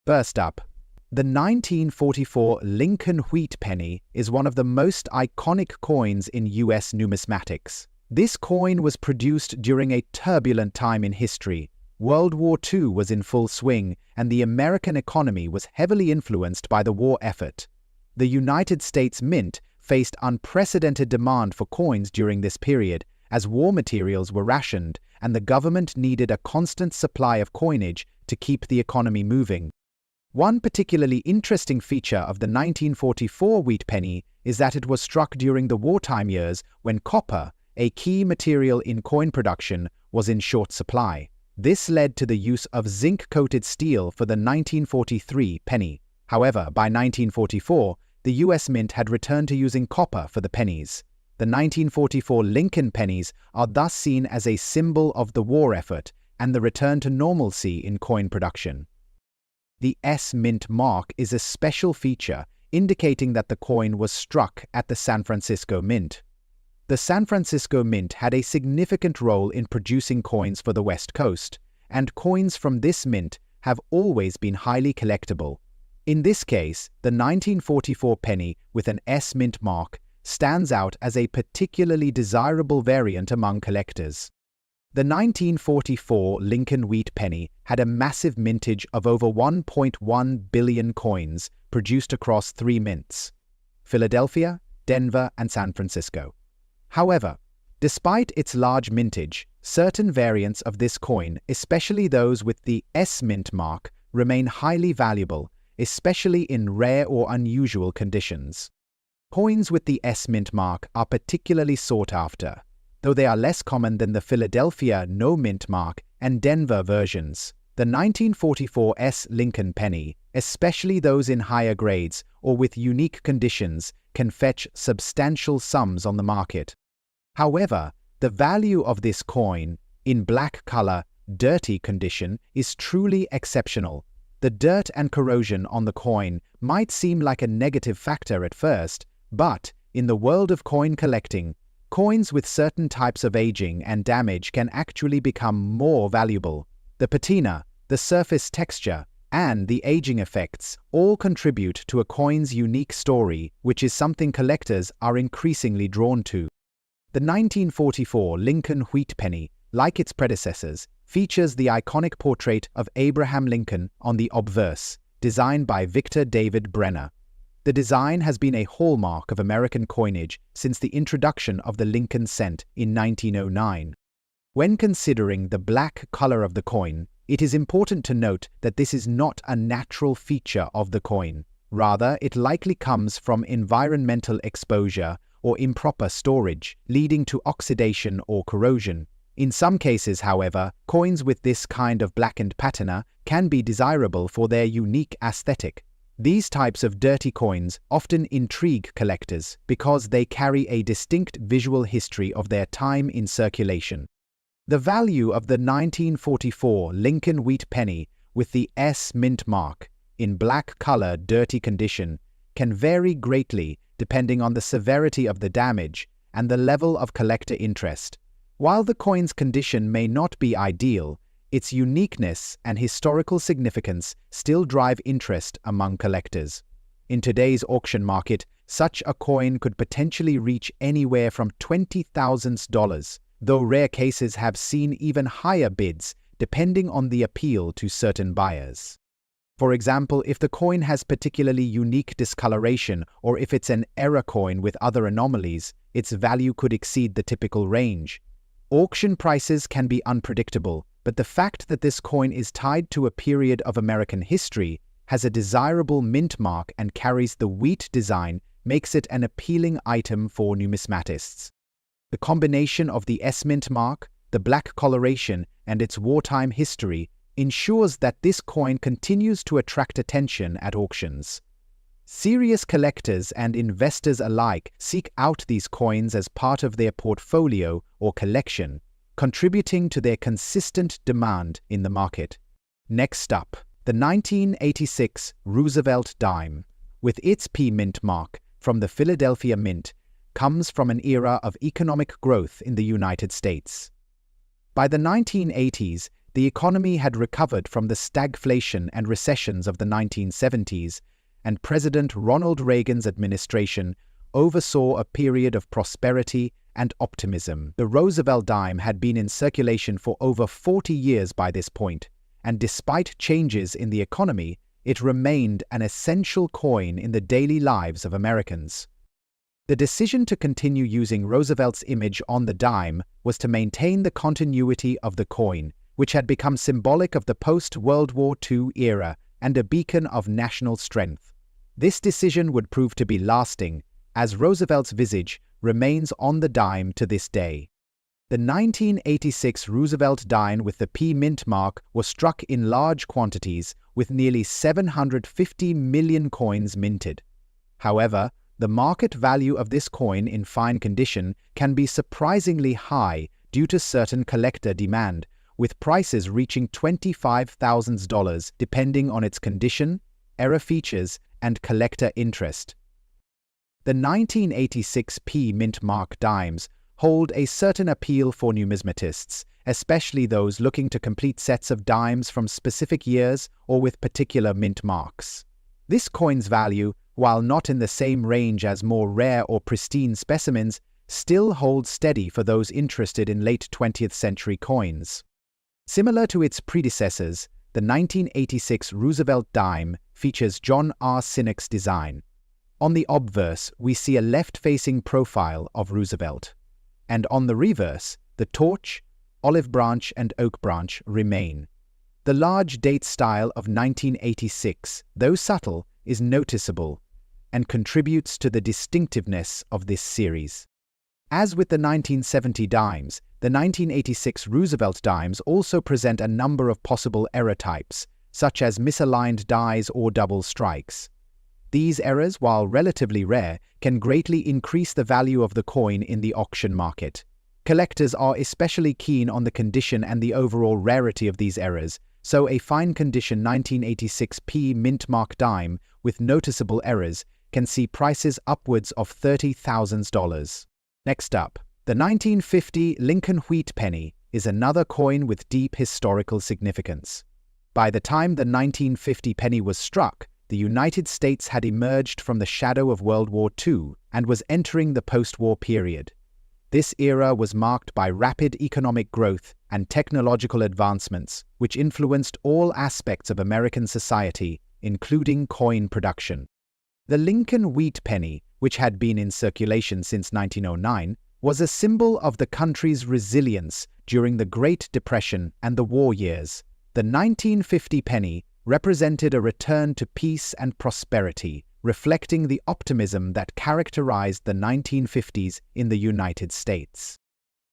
First up, the 1944 Lincoln wheat penny is one of the most iconic coins in U.S. numismatics. This coin was produced during a turbulent time in history. World War II was in full swing, and the American economy was heavily influenced by the war effort. The United States Mint faced unprecedented demand for coins during this period, as war materials were rationed and the government needed a constant supply of coinage to keep the economy moving. One particularly interesting feature of the 1944 wheat penny is that it was struck during the wartime years when copper, a key material in coin production, was in short supply. This led to the use of zinc-coated steel for the 1943 penny. However, by 1944, the U.S. Mint had returned to using copper for the pennies. The 1944 Lincoln pennies are thus seen as a symbol of the war effort and the return to normalcy in coin production. The S-Mint mark is a special feature indicating that the coin was struck at the San Francisco Mint. The San Francisco Mint had a significant role in producing coins for the West Coast, and coins from this mint have always been highly collectible. In this case, the 1944 penny with an S-Mint mark stands out as a particularly desirable variant among collectors. The 1944 Lincoln wheat penny had a massive mintage of over 1.1 billion coins produced across 3 mints: Philadelphia, Denver, and San Francisco. However, despite its large mintage, certain variants of this coin, especially those with the S-Mint mark, remain highly valuable, especially in rare or unusual conditions. Coins with the S-Mint mark are particularly sought after, though they are less common than the Philadelphia no-mint mark and Denver versions. The 1944 S Lincoln penny, especially those in higher grades or with unique conditions, can fetch substantial sums on the market. However, the value of this coin, in black color, dirty condition, is truly exceptional. The dirt and corrosion on the coin might seem like a negative factor at first, but in the world of coin collecting, coins with certain types of aging and damage can actually become more valuable. The patina, the surface texture, and the aging effects all contribute to a coin's unique story, which is something collectors are increasingly drawn to. The 1944 Lincoln wheat penny, like its predecessors, features the iconic portrait of Abraham Lincoln on the obverse, designed by Victor David Brenner. The design has been a hallmark of American coinage since the introduction of the Lincoln cent in 1909. When considering the black color of the coin, it is important to note that this is not a natural feature of the coin. Rather, it likely comes from environmental exposure or improper storage, leading to oxidation or corrosion. In some cases, however, coins with this kind of blackened patina can be desirable for their unique aesthetic. These types of dirty coins often intrigue collectors because they carry a distinct visual history of their time in circulation. The value of the 1944 Lincoln wheat penny with the S-Mint mark, in black color dirty condition, can vary greatly depending on the severity of the damage and the level of collector interest. While the coin's condition may not be ideal, its uniqueness and historical significance still drive interest among collectors. In today's auction market, such a coin could potentially reach anywhere from $20,000, though rare cases have seen even higher bids depending on the appeal to certain buyers. For example, if the coin has particularly unique discoloration or if it's an error coin with other anomalies, its value could exceed the typical range. Auction prices can be unpredictable, but the fact that this coin is tied to a period of American history, has a desirable mint mark and carries the wheat design makes it an appealing item for numismatists. The combination of the S-Mint mark, the black coloration, and its wartime history ensures that this coin continues to attract attention at auctions. Serious collectors and investors alike seek out these coins as part of their portfolio or collection, contributing to their consistent demand in the market. Next up, the 1986 Roosevelt dime, with its P-Mint mark from the Philadelphia Mint, comes from an era of economic growth in the United States. By the 1980s, the economy had recovered from the stagflation and recessions of the 1970s, and President Ronald Reagan's administration oversaw a period of prosperity and optimism. The Roosevelt dime had been in circulation for over 40 years by this point, and despite changes in the economy, it remained an essential coin in the daily lives of Americans. The decision to continue using Roosevelt's image on the dime was to maintain the continuity of the coin, which had become symbolic of the post-World War II era and a beacon of national strength. This decision would prove to be lasting, as Roosevelt's visage remains on the dime to this day. The 1986 Roosevelt dime with the P mint mark was struck in large quantities, with nearly 750 million coins minted. However, the market value of this coin in fine condition can be surprisingly high due to certain collector demand, with prices reaching $25,000 depending on its condition, era features, and collector interest. The 1986 P mint mark dimes hold a certain appeal for numismatists, especially those looking to complete sets of dimes from specific years or with particular mint marks. This coin's value, while not in the same range as more rare or pristine specimens, still holds steady for those interested in late 20th century coins. Similar to its predecessors, the 1986 Roosevelt dime features John R. Sinnock's design. On the obverse, we see a left-facing profile of Roosevelt, and on the reverse, the torch, olive branch, and oak branch remain. The large date style of 1986, though subtle, is noticeable and contributes to the distinctiveness of this series. As with the 1970 dimes, the 1986 Roosevelt dimes also present a number of possible error types, such as misaligned dies or double strikes. These errors, while relatively rare, can greatly increase the value of the coin in the auction market. Collectors are especially keen on the condition and the overall rarity of these errors, so a fine condition 1986 P mint mark dime with noticeable errors can see prices upwards of $30,000. Next up, the 1950 Lincoln wheat penny is another coin with deep historical significance. By the time the 1950 penny was struck, the United States had emerged from the shadow of World War II and was entering the post-war period. This era was marked by rapid economic growth and technological advancements, which influenced all aspects of American society, including coin production. The Lincoln wheat penny, which had been in circulation since 1909, was a symbol of the country's resilience during the Great Depression and the war years. The 1950 penny represented a return to peace and prosperity, reflecting the optimism that characterized the 1950s in the United States.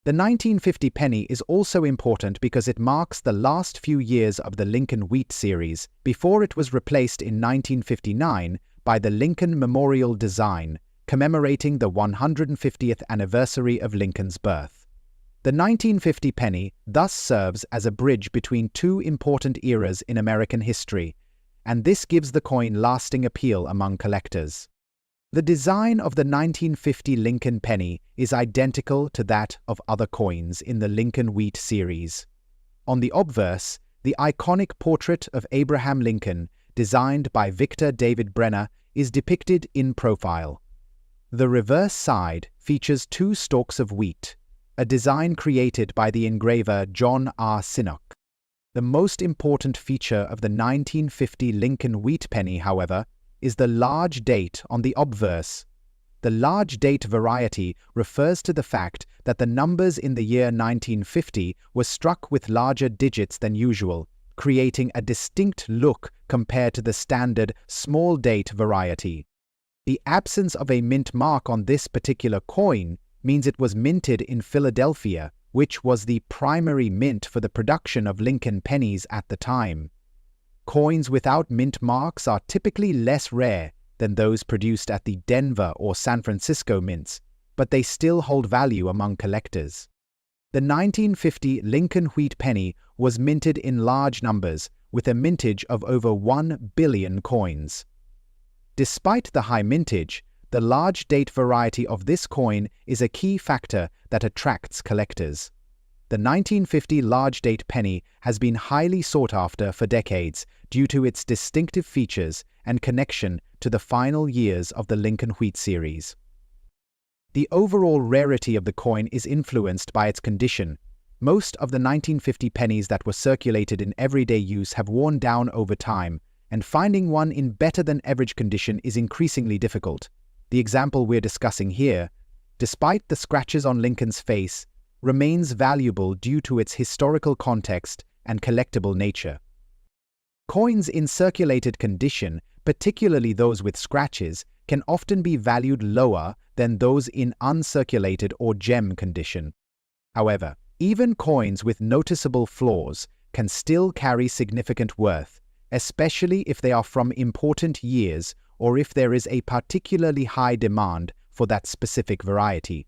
The 1950 penny is also important because it marks the last few years of the Lincoln Wheat series before it was replaced in 1959 by the Lincoln Memorial design, commemorating the 150th anniversary of Lincoln's birth. The 1950 penny thus serves as a bridge between two important eras in American history, and this gives the coin lasting appeal among collectors. The design of the 1950 Lincoln penny is identical to that of other coins in the Lincoln Wheat series. On the obverse, the iconic portrait of Abraham Lincoln, designed by Victor David Brenner, is depicted in profile. The reverse side features two stalks of wheat, a design created by the engraver John R. Sinnock. The most important feature of the 1950 Lincoln wheat penny, however, is the large date on the obverse. The large date variety refers to the fact that the numbers in the year 1950 were struck with larger digits than usual, creating a distinct look compared to the standard small date variety. The absence of a mint mark on this particular coin means it was minted in Philadelphia, which was the primary mint for the production of Lincoln pennies at the time. Coins without mint marks are typically less rare than those produced at the Denver or San Francisco mints, but they still hold value among collectors. The 1950 Lincoln wheat penny was minted in large numbers, with a mintage of over 1 billion coins. Despite the high mintage, the large date variety of this coin is a key factor that attracts collectors. The 1950 large-date penny has been highly sought after for decades due to its distinctive features and connection to the final years of the Lincoln Wheat series. The overall rarity of the coin is influenced by its condition. Most of the 1950 pennies that were circulated in everyday use have worn down over time, and finding one in better-than-average condition is increasingly difficult. The example we're discussing here, despite the scratches on Lincoln's face, remains valuable due to its historical context and collectible nature. Coins in circulated condition, particularly those with scratches, can often be valued lower than those in uncirculated or gem condition. However, even coins with noticeable flaws can still carry significant worth, especially if they are from important years or if there is a particularly high demand for that specific variety.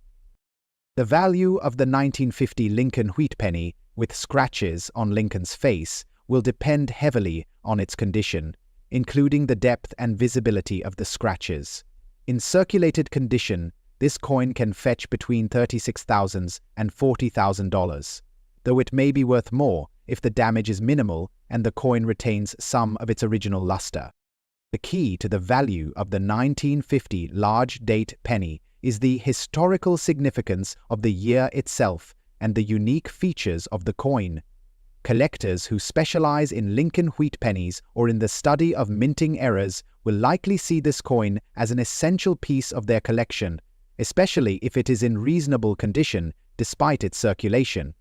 The value of the 1950 Lincoln Wheat penny with scratches on Lincoln's face will depend heavily on its condition, including the depth and visibility of the scratches. In circulated condition, this coin can fetch between $36,000 and $40,000, though it may be worth more if the damage is minimal and the coin retains some of its original luster. The key to the value of the 1950 large-date penny is the historical significance of the year itself and the unique features of the coin. Collectors who specialize in Lincoln Wheat pennies or in the study of minting errors will likely see this coin as an essential piece of their collection, especially if it is in reasonable condition despite its circulation.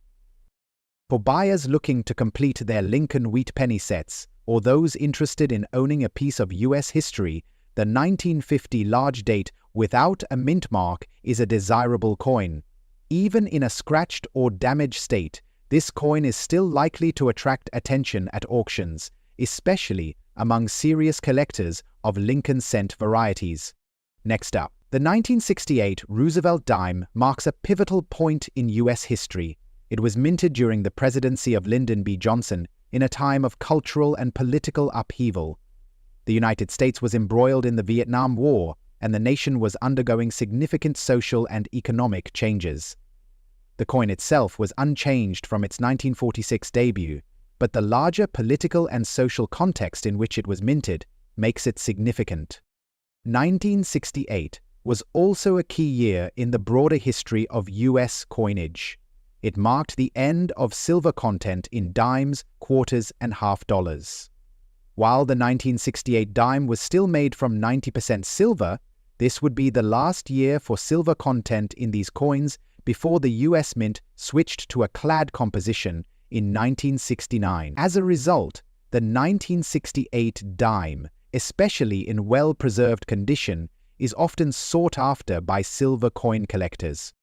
For buyers looking to complete their Lincoln Wheat penny sets or those interested in owning a piece of U.S. history, the 1950 large date without a mint mark is a desirable coin. Even in a scratched or damaged state, this coin is still likely to attract attention at auctions, especially among serious collectors of Lincoln cent varieties. Next up, the 1968 Roosevelt dime marks a pivotal point in U.S. history. It was minted during the presidency of Lyndon B. Johnson in a time of cultural and political upheaval. The United States was embroiled in the Vietnam War, and the nation was undergoing significant social and economic changes. The coin itself was unchanged from its 1946 debut, but the larger political and social context in which it was minted makes it significant. 1968 was also a key year in the broader history of U.S. coinage. It marked the end of silver content in dimes, quarters, and half dollars. While the 1968 dime was still made from 90% silver, this would be the last year for silver content in these coins before the U.S. Mint switched to a clad composition in 1969. As a result, the 1968 dime, especially in well-preserved condition, is often sought after by silver coin collectors.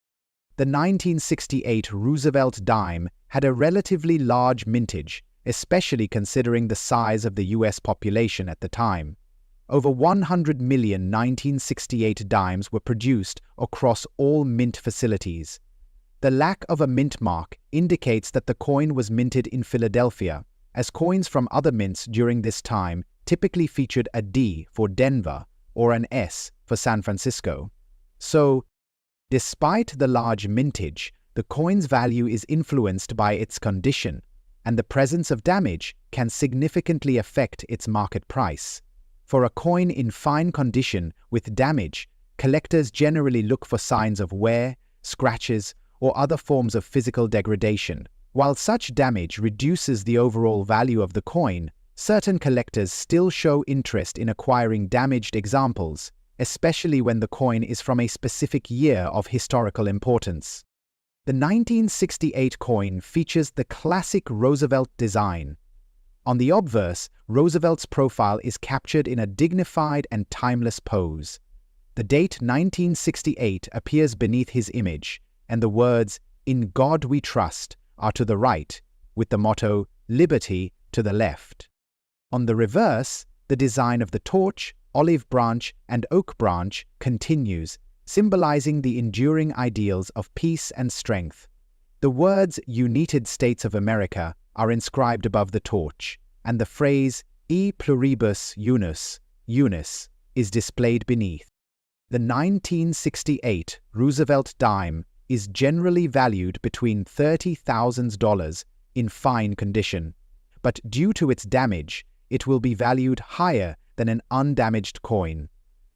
The 1968 Roosevelt dime had a relatively large mintage, especially considering the size of the U.S. population at the time. Over 100 million 1968 dimes were produced across all mint facilities. The lack of a mint mark indicates that the coin was minted in Philadelphia, as coins from other mints during this time typically featured a D for Denver or an S for San Francisco. So, despite the large mintage, the coin's value is influenced by its condition, and the presence of damage can significantly affect its market price. For a coin in fine condition with damage, collectors generally look for signs of wear, scratches, or other forms of physical degradation. While such damage reduces the overall value of the coin, certain collectors still show interest in acquiring damaged examples, especially when the coin is from a specific year of historical importance. The 1968 coin features the classic Roosevelt design. On the obverse, Roosevelt's profile is captured in a dignified and timeless pose. The date 1968 appears beneath his image, and the words, "In God We Trust," are to the right, with the motto, "Liberty," to the left. On the reverse, the design of the torch, olive branch, and oak branch continues, symbolizing the enduring ideals of peace and strength. The words United States of America are inscribed above the torch, and the phrase E pluribus unus, Unis, is displayed beneath. The 1968 Roosevelt dime is generally valued between $30,000 in fine condition, but due to its damage, it will be valued higher than an undamaged coin.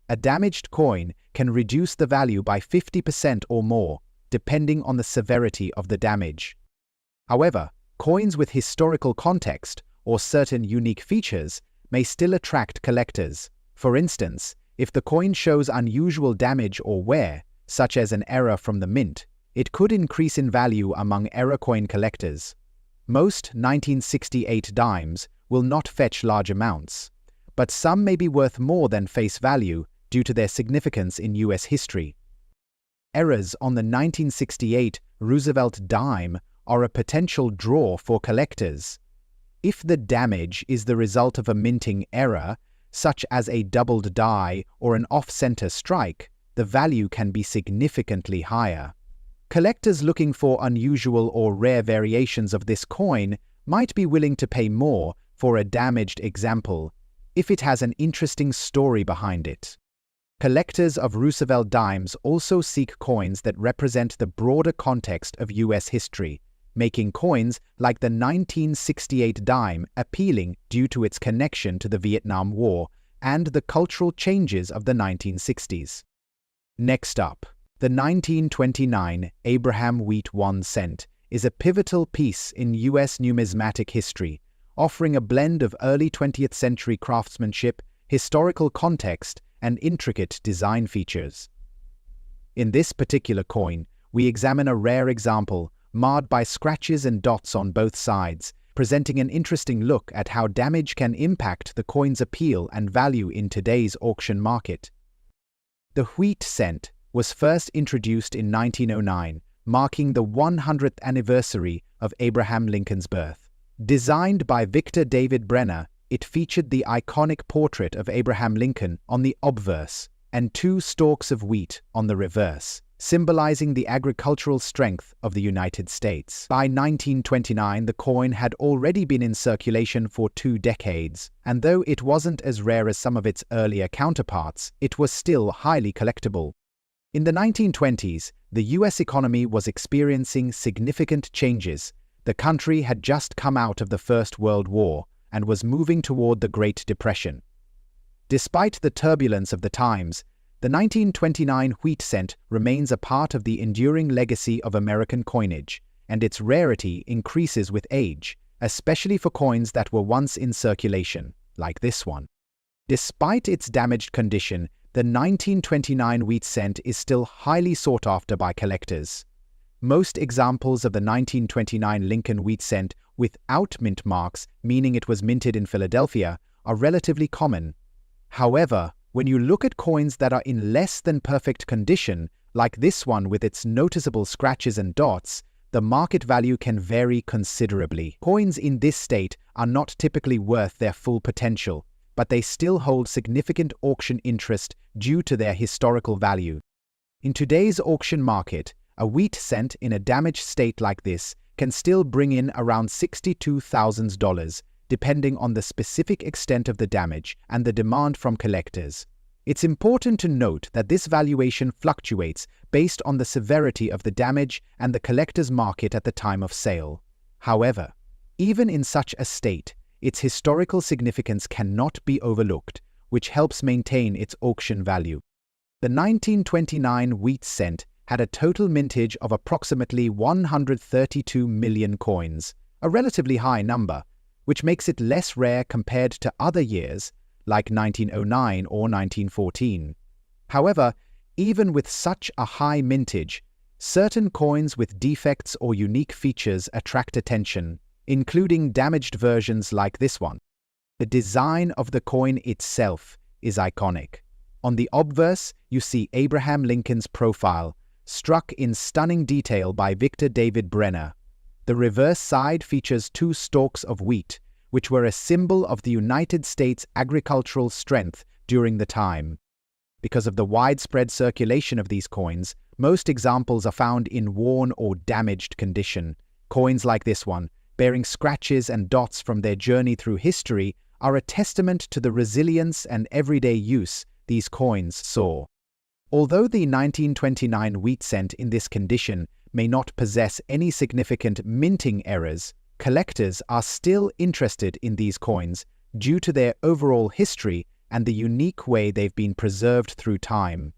A damaged coin can reduce the value by 50% or more, depending on the severity of the damage. However, coins with historical context or certain unique features may still attract collectors. For instance, if the coin shows unusual damage or wear, such as an error from the mint, it could increase in value among error coin collectors. Most 1968 dimes will not fetch large amounts, but some may be worth more than face value due to their significance in U.S. history. Errors on the 1968 Roosevelt dime are a potential draw for collectors. If the damage is the result of a minting error, such as a doubled die or an off-center strike, the value can be significantly higher. Collectors looking for unusual or rare variations of this coin might be willing to pay more for a damaged example if it has an interesting story behind it. Collectors of Roosevelt dimes also seek coins that represent the broader context of U.S. history, making coins like the 1968 dime appealing due to its connection to the Vietnam War and the cultural changes of the 1960s. Next up, the 1929 Abraham Wheat 1 cent is a pivotal piece in U.S. numismatic history, offering a blend of early 20th century craftsmanship, historical context, and intricate design features. In this particular coin, we examine a rare example marred by scratches and dots on both sides, presenting an interesting look at how damage can impact the coin's appeal and value in today's auction market. The wheat cent was first introduced in 1909, marking the 100th anniversary of Abraham Lincoln's birth. Designed by Victor David Brenner, it featured the iconic portrait of Abraham Lincoln on the obverse and 2 stalks of wheat on the reverse, symbolizing the agricultural strength of the United States. By 1929, the coin had already been in circulation for 2 decades, and though it wasn't as rare as some of its earlier counterparts, it was still highly collectible. In the 1920s, the U.S. economy was experiencing significant changes. The country had just come out of the First World War and was moving toward the Great Depression. Despite the turbulence of the times, the 1929 wheat cent remains a part of the enduring legacy of American coinage, and its rarity increases with age, especially for coins that were once in circulation, like this one. Despite its damaged condition, the 1929 wheat cent is still highly sought after by collectors. Most examples of the 1929 Lincoln wheat cent without mint marks, meaning it was minted in Philadelphia, are relatively common. However, when you look at coins that are in less than perfect condition, like this one with its noticeable scratches and dots, the market value can vary considerably. Coins in this state are not typically worth their full potential, but they still hold significant auction interest due to their historical value. In today's auction market, a wheat cent in a damaged state like this can still bring in around $62,000, depending on the specific extent of the damage and the demand from collectors. It's important to note that this valuation fluctuates based on the severity of the damage and the collector's market at the time of sale. However, even in such a state, its historical significance cannot be overlooked, which helps maintain its auction value. The 1929 wheat cent had a total mintage of approximately 132 million coins, a relatively high number, which makes it less rare compared to other years like 1909 or 1914. However, even with such a high mintage, certain coins with defects or unique features attract attention, including damaged versions like this one. The design of the coin itself is iconic. On the obverse, you see Abraham Lincoln's profile, struck in stunning detail by Victor David Brenner. The reverse side features 2 stalks of wheat, which were a symbol of the United States' agricultural strength during the time. Because of the widespread circulation of these coins, most examples are found in worn or damaged condition. Coins like this one, bearing scratches and dots from their journey through history, are a testament to the resilience and everyday use these coins saw. Although the 1929 wheat cent in this condition may not possess any significant minting errors, collectors are still interested in these coins due to their overall history and the unique way they've been preserved through time.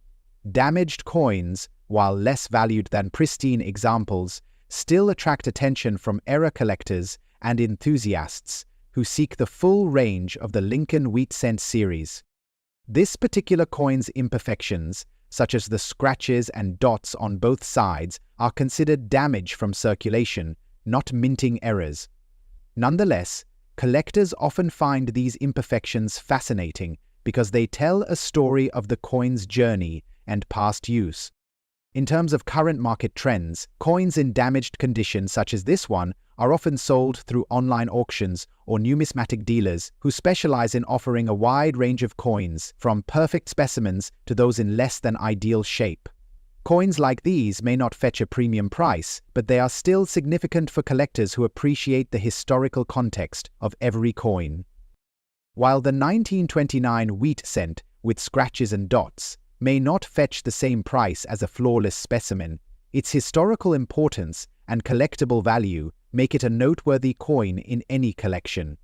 Damaged coins, while less valued than pristine examples, still attract attention from error collectors and enthusiasts who seek the full range of the Lincoln wheat cent series. This particular coin's imperfections, such as the scratches and dots on both sides, are considered damage from circulation, not minting errors. Nonetheless, collectors often find these imperfections fascinating because they tell a story of the coin's journey and past use. In terms of current market trends, coins in damaged condition such as this one are often sold through online auctions or numismatic dealers who specialize in offering a wide range of coins, from perfect specimens to those in less than ideal shape. Coins like these may not fetch a premium price, but they are still significant for collectors who appreciate the historical context of every coin. While the 1929 wheat cent with scratches and dots may not fetch the same price as a flawless specimen, its historical importance and collectible value make it a noteworthy coin in any collection.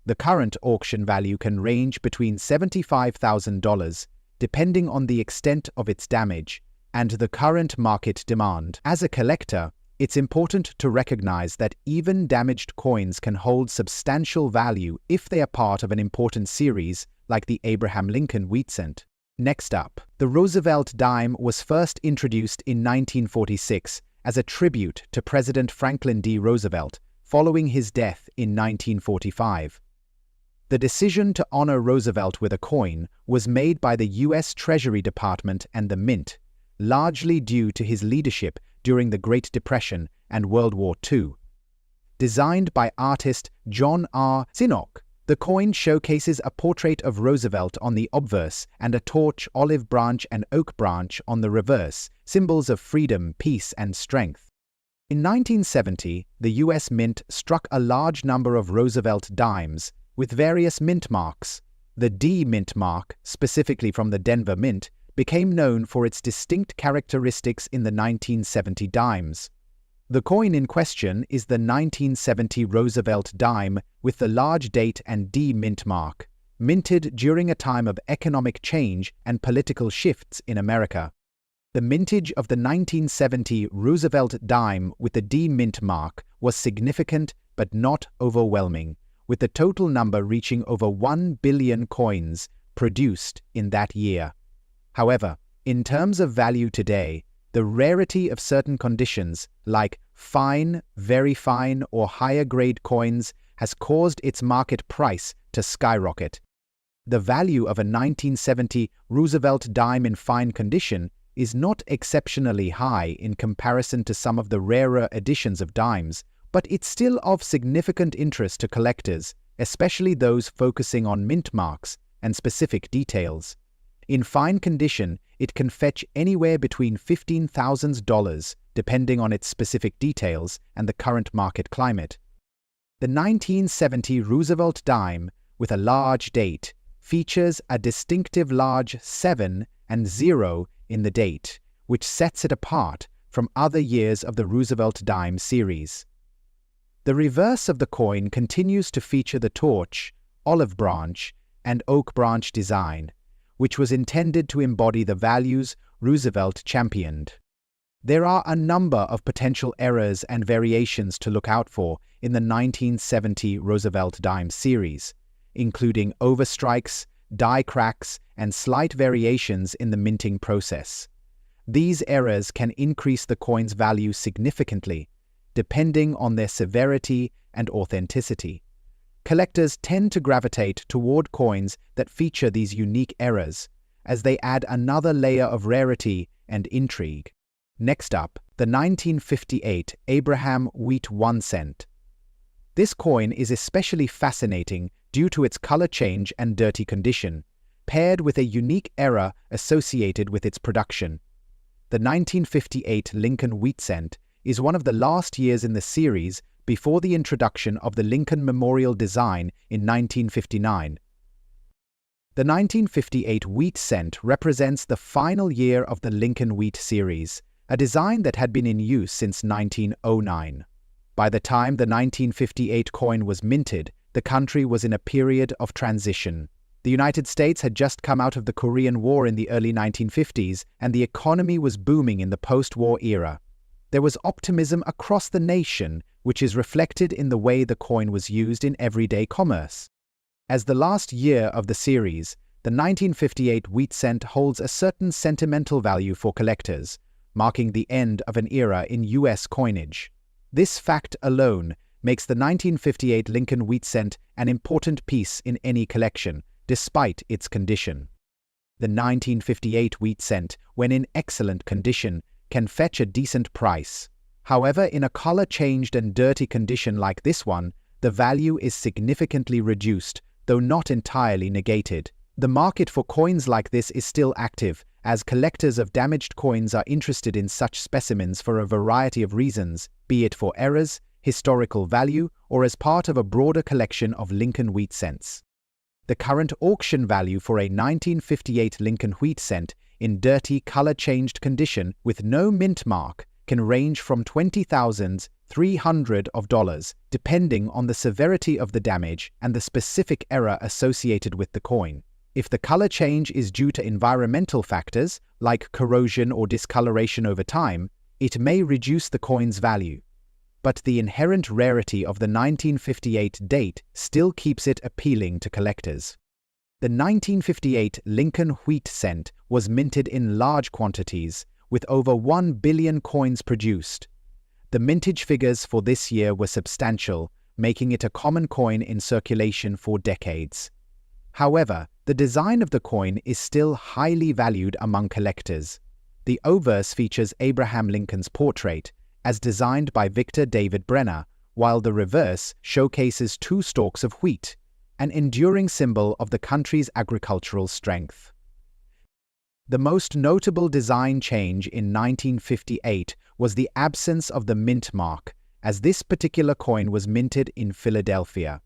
The current auction value can range between $75,000, depending on the extent of its damage and the current market demand. As a collector, it's important to recognize that even damaged coins can hold substantial value if they are part of an important series like the Abraham Lincoln wheat cent. Next up, the Roosevelt dime was first introduced in 1946 as a tribute to President Franklin D. Roosevelt following his death in 1945. The decision to honor Roosevelt with a coin was made by the U.S. Treasury Department and the Mint, largely due to his leadership during the Great Depression and World War II. Designed by artist John R. Sinnock, the coin showcases a portrait of Roosevelt on the obverse and a torch, olive branch, and oak branch on the reverse, symbols of freedom, peace, and strength. In 1970, the U.S. Mint struck a large number of Roosevelt dimes with various mint marks. The D mint mark, specifically from the Denver Mint, became known for its distinct characteristics in the 1970 dimes. The coin in question is the 1970 Roosevelt dime with the large date and D mint mark, minted during a time of economic change and political shifts in America. The mintage of the 1970 Roosevelt dime with the D mint mark was significant but not overwhelming, with the total number reaching over 1 billion coins produced in that year. However, in terms of value today, the rarity of certain conditions, like fine, very fine, or higher grade coins, has caused its market price to skyrocket. The value of a 1970 Roosevelt dime in fine condition is not exceptionally high in comparison to some of the rarer editions of dimes, but it's still of significant interest to collectors, especially those focusing on mint marks and specific details. In fine condition, it can fetch anywhere between $15,000, depending on its specific details and the current market climate. The 1970 Roosevelt dime, with a large date, features a distinctive large 7 and 0 in the date, which sets it apart from other years of the Roosevelt dime series. The reverse of the coin continues to feature the torch, olive branch, and oak branch design, which was intended to embody the values Roosevelt championed. There are a number of potential errors and variations to look out for in the 1970 Roosevelt dime series, including overstrikes, die cracks, and slight variations in the minting process. These errors can increase the coin's value significantly, depending on their severity and authenticity. Collectors tend to gravitate toward coins that feature these unique errors, as they add another layer of rarity and intrigue. Next up, the 1958 Abraham wheat 1 cent. This coin is especially fascinating due to its color change and dirty condition, paired with a unique error associated with its production. The 1958 Lincoln wheat cent is one of the last years in the series before the introduction of the Lincoln Memorial design in 1959. The 1958 wheat cent represents the final year of the Lincoln Wheat series, a design that had been in use since 1909. By the time the 1958 coin was minted, the country was in a period of transition. The United States had just come out of the Korean War in the early 1950s, and the economy was booming in the post-war era. There was optimism across the nation, which is reflected in the way the coin was used in everyday commerce. As the last year of the series, the 1958 wheat cent holds a certain sentimental value for collectors, marking the end of an era in U.S. coinage. This fact alone makes the 1958 Lincoln wheat cent an important piece in any collection, despite its condition. The 1958 wheat cent, when in excellent condition, can fetch a decent price. However, in a color-changed and dirty condition like this one, the value is significantly reduced, though not entirely negated. The market for coins like this is still active, as collectors of damaged coins are interested in such specimens for a variety of reasons, be it for errors, historical value, or as part of a broader collection of Lincoln wheat cents. The current auction value for a 1958 Lincoln wheat cent in dirty, color-changed condition with no mint mark can range from $20,300, depending on the severity of the damage and the specific error associated with the coin. If the color change is due to environmental factors, like corrosion or discoloration over time, it may reduce the coin's value. But the inherent rarity of the 1958 date still keeps it appealing to collectors. The 1958 Lincoln wheat cent was minted in large quantities, with over 1 billion coins produced. The mintage figures for this year were substantial, making it a common coin in circulation for decades. However, the design of the coin is still highly valued among collectors. The obverse features Abraham Lincoln's portrait, as designed by Victor David Brenner, while the reverse showcases 2 stalks of wheat, an enduring symbol of the country's agricultural strength. The most notable design change in 1958 was the absence of the mint mark, as this particular coin was minted in Philadelphia.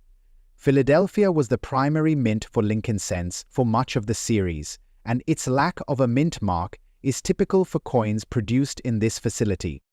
Philadelphia was the primary mint for Lincoln cents for much of the series, and its lack of a mint mark is typical for coins produced in this facility.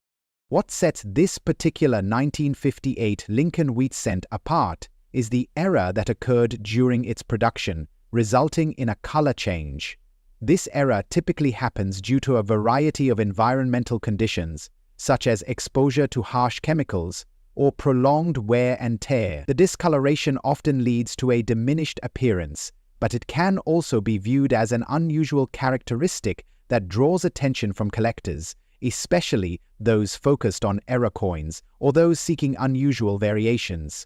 What sets this particular 1958 Lincoln wheat cent apart is the error that occurred during its production, resulting in a color change. This error typically happens due to a variety of environmental conditions, such as exposure to harsh chemicals or prolonged wear and tear. The discoloration often leads to a diminished appearance, but it can also be viewed as an unusual characteristic that draws attention from collectors, especially those focused on error coins or those seeking unusual variations.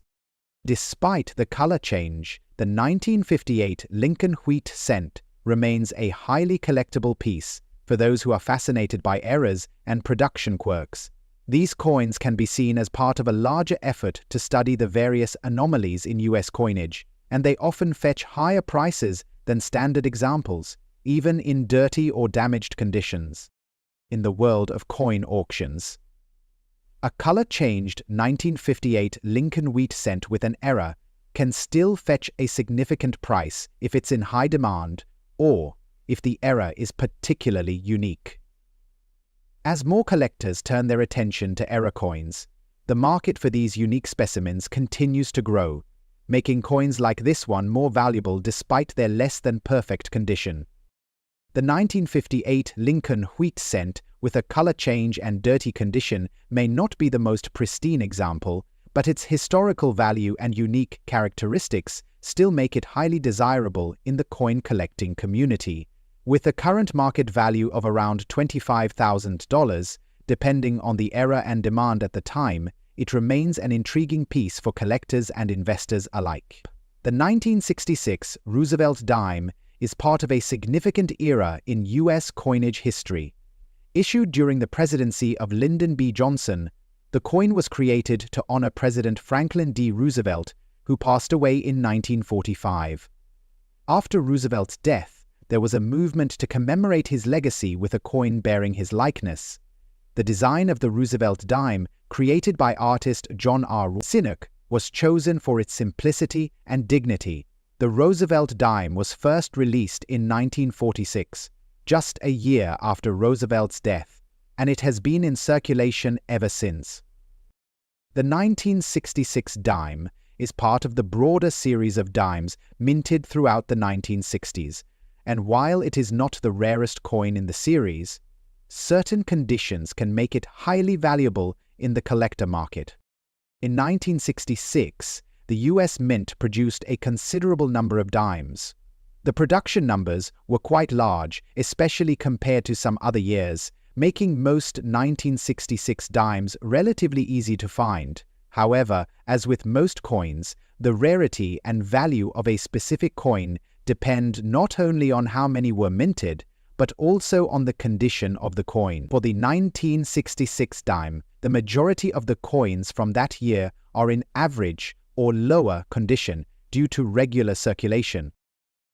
Despite the color change, the 1958 Lincoln wheat cent remains a highly collectible piece for those who are fascinated by errors and production quirks. These coins can be seen as part of a larger effort to study the various anomalies in U.S. coinage, and they often fetch higher prices than standard examples, even in dirty or damaged conditions. In the world of coin auctions, a color-changed 1958 Lincoln wheat cent with an error can still fetch a significant price if it's in high demand or if the error is particularly unique. As more collectors turn their attention to error coins, the market for these unique specimens continues to grow, making coins like this one more valuable despite their less than perfect condition. The 1958 Lincoln wheat cent with a color change and dirty condition may not be the most pristine example, but its historical value and unique characteristics still make it highly desirable in the coin collecting community. With a current market value of around $25,000, depending on the era and demand at the time, it remains an intriguing piece for collectors and investors alike. The 1966 Roosevelt dime is part of a significant era in U.S. coinage history. Issued during the presidency of Lyndon B. Johnson, the coin was created to honor President Franklin D. Roosevelt, who passed away in 1945. After Roosevelt's death, there was a movement to commemorate his legacy with a coin bearing his likeness. The design of the Roosevelt dime, created by artist John R. Sinnock, was chosen for its simplicity and dignity, The Roosevelt dime was first released in 1946, just a year after Roosevelt's death, and it has been in circulation ever since. The 1966 dime is part of the broader series of dimes minted throughout the 1960s, and while it is not the rarest coin in the series, certain conditions can make it highly valuable in the collector market. In 1966, the U.S. Mint produced a considerable number of dimes. The production numbers were quite large, especially compared to some other years, making most 1966 dimes relatively easy to find. However, as with most coins, the rarity and value of a specific coin depend not only on how many were minted, but also on the condition of the coin. For the 1966 dime, the majority of the coins from that year are in average or lower condition due to regular circulation.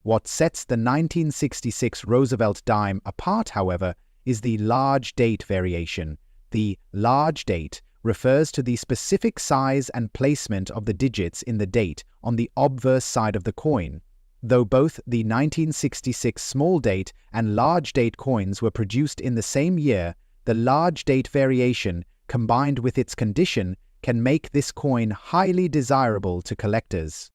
What sets the 1966 Roosevelt dime apart, however, is the large date variation. The large date refers to the specific size and placement of the digits in the date on the obverse side of the coin. Though both the 1966 small date and large date coins were produced in the same year, the large date variation, combined with its condition, can make this coin highly desirable to collectors.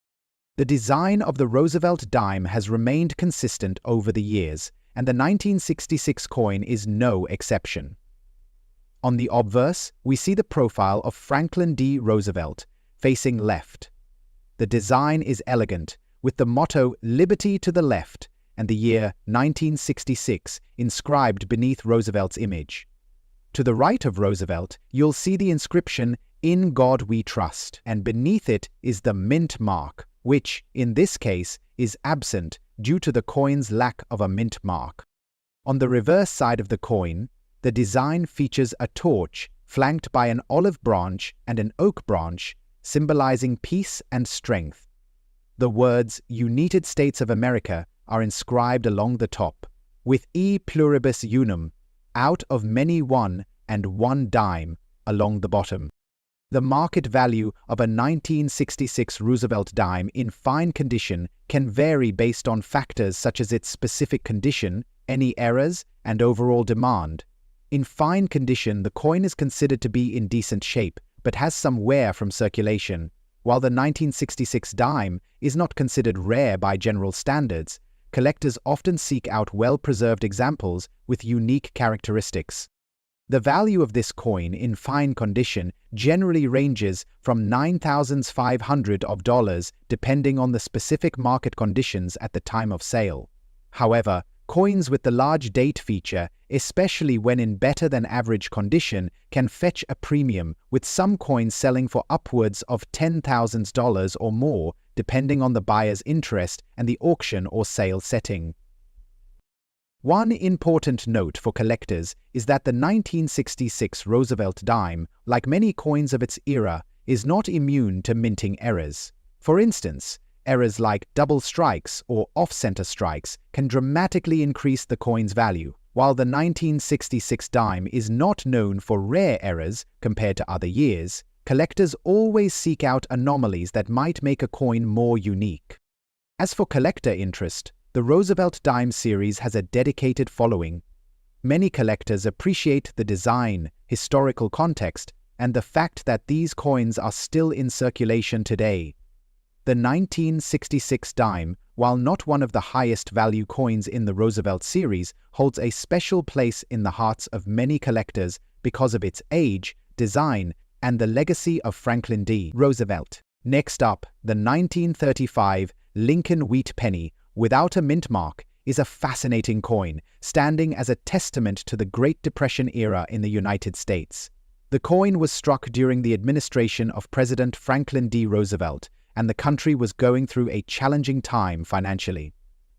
The design of the Roosevelt dime has remained consistent over the years, and the 1966 coin is no exception. On the obverse, we see the profile of Franklin D. Roosevelt, facing left. The design is elegant, with the motto "Liberty to the Left" and the year 1966 inscribed beneath Roosevelt's image. To the right of Roosevelt, you'll see the inscription "In God We Trust," and beneath it is the mint mark, which, in this case, is absent due to the coin's lack of a mint mark. On the reverse side of the coin, the design features a torch flanked by an olive branch and an oak branch, symbolizing peace and strength. The words "United States of America" are inscribed along the top, with "E pluribus unum," out of many one and one dime, along the bottom. The market value of a 1966 Roosevelt dime in fine condition can vary based on factors such as its specific condition, any errors, and overall demand. In fine condition, the coin is considered to be in decent shape, but has some wear from circulation. While the 1966 dime is not considered rare by general standards, collectors often seek out well-preserved examples with unique characteristics. The value of this coin in fine condition generally ranges from $9,500 depending on the specific market conditions at the time of sale. However, coins with the large date feature, especially when in better than average condition, can fetch a premium, with some coins selling for upwards of $10,000 or more, depending on the buyer's interest and the auction or sale setting. One important note for collectors is that the 1966 Roosevelt dime, like many coins of its era, is not immune to minting errors. For instance, errors like double strikes or off-center strikes can dramatically increase the coin's value. While the 1966 dime is not known for rare errors compared to other years, collectors always seek out anomalies that might make a coin more unique. As for collector interest, the Roosevelt dime series has a dedicated following. Many collectors appreciate the design, historical context, and the fact that these coins are still in circulation today. The 1966 dime, while not one of the highest value coins in the Roosevelt series, holds a special place in the hearts of many collectors because of its age, design, and the legacy of Franklin D. Roosevelt. Next up, the 1935 Lincoln Wheat Penny, without a mint mark, is a fascinating coin, standing as a testament to the Great Depression era in the United States. The coin was struck during the administration of President Franklin D. Roosevelt, and the country was going through a challenging time financially.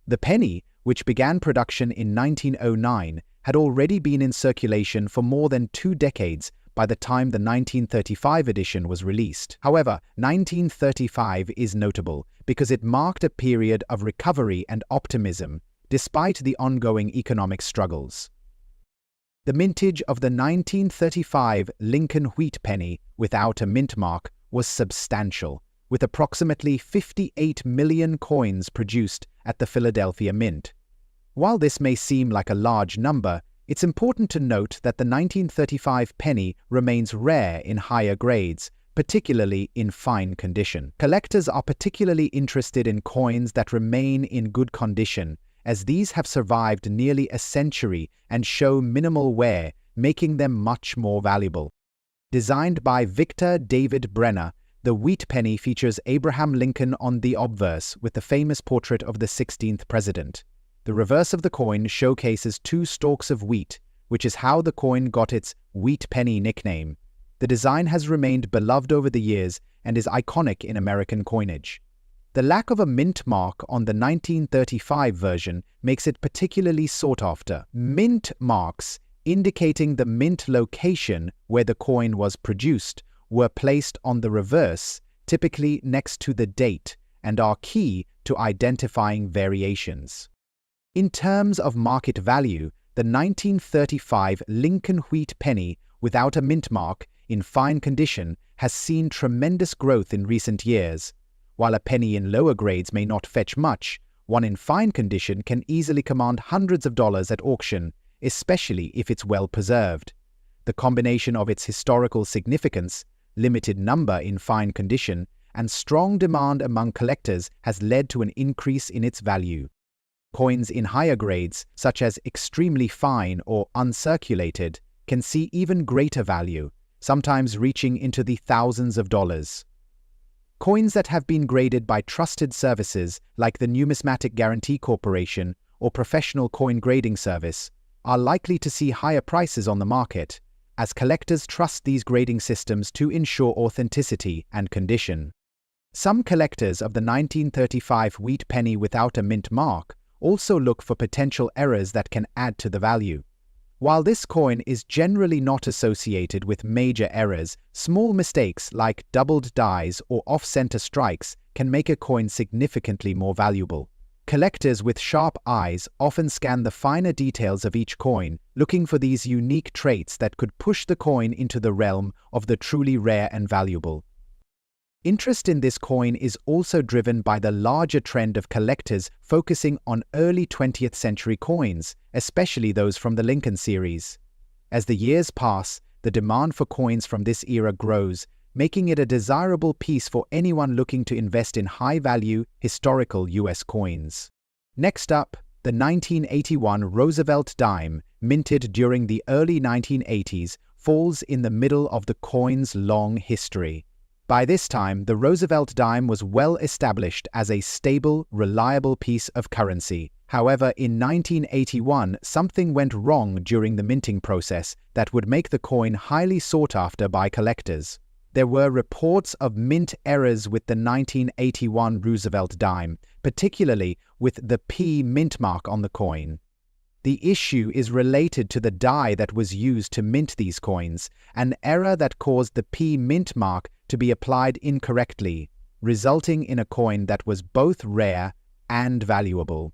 The penny, which began production in 1909, had already been in circulation for more than 2 decades by the time the 1935 edition was released. However, 1935 is notable because it marked a period of recovery and optimism, despite the ongoing economic struggles. The mintage of the 1935 Lincoln Wheat Penny without a mint mark was substantial, with approximately 58 million coins produced at the Philadelphia Mint. While this may seem like a large number, it's important to note that the 1935 penny remains rare in higher grades, particularly in fine condition. Collectors are particularly interested in coins that remain in good condition, as these have survived nearly a century and show minimal wear, making them much more valuable. Designed by Victor David Brenner, the wheat penny features Abraham Lincoln on the obverse with the famous portrait of the 16th president. The reverse of the coin showcases two stalks of wheat, which is how the coin got its wheat penny nickname. The design has remained beloved over the years and is iconic in American coinage. The lack of a mint mark on the 1935 version makes it particularly sought after. Mint marks, indicating the mint location where the coin was produced, were placed on the reverse, typically next to the date, and are key to identifying variations. In terms of market value, the 1935 Lincoln wheat penny without a mint mark in fine condition has seen tremendous growth in recent years. While a penny in lower grades may not fetch much, one in fine condition can easily command hundreds of dollars at auction, especially if it's well preserved. The combination of its historical significance, limited number in fine condition, and strong demand among collectors has led to an increase in its value. Coins in higher grades, such as extremely fine or uncirculated, can see even greater value, sometimes reaching into the thousands of dollars. Coins that have been graded by trusted services like the Numismatic Guarantee Corporation or Professional Coin Grading Service are likely to see higher prices on the market, as collectors trust these grading systems to ensure authenticity and condition. Some collectors of the 1935 wheat penny without a mint mark also look for potential errors that can add to the value. While this coin is generally not associated with major errors, small mistakes like doubled dies or off-center strikes can make a coin significantly more valuable. Collectors with sharp eyes often scan the finer details of each coin, looking for these unique traits that could push the coin into the realm of the truly rare and valuable. Interest in this coin is also driven by the larger trend of collectors focusing on early 20th century coins, especially those from the Lincoln series. As the years pass, the demand for coins from this era grows, making it a desirable piece for anyone looking to invest in high-value, historical U.S. coins. Next up, the 1981 Roosevelt dime, minted during the early 1980s, falls in the middle of the coin's long history. By this time, the Roosevelt dime was well established as a stable, reliable piece of currency. However, in 1981, something went wrong during the minting process that would make the coin highly sought after by collectors. There were reports of mint errors with the 1981 Roosevelt dime, particularly with the P mint mark on the coin. The issue is related to the die that was used to mint these coins, an error that caused the P mint mark to be applied incorrectly, resulting in a coin that was both rare and valuable.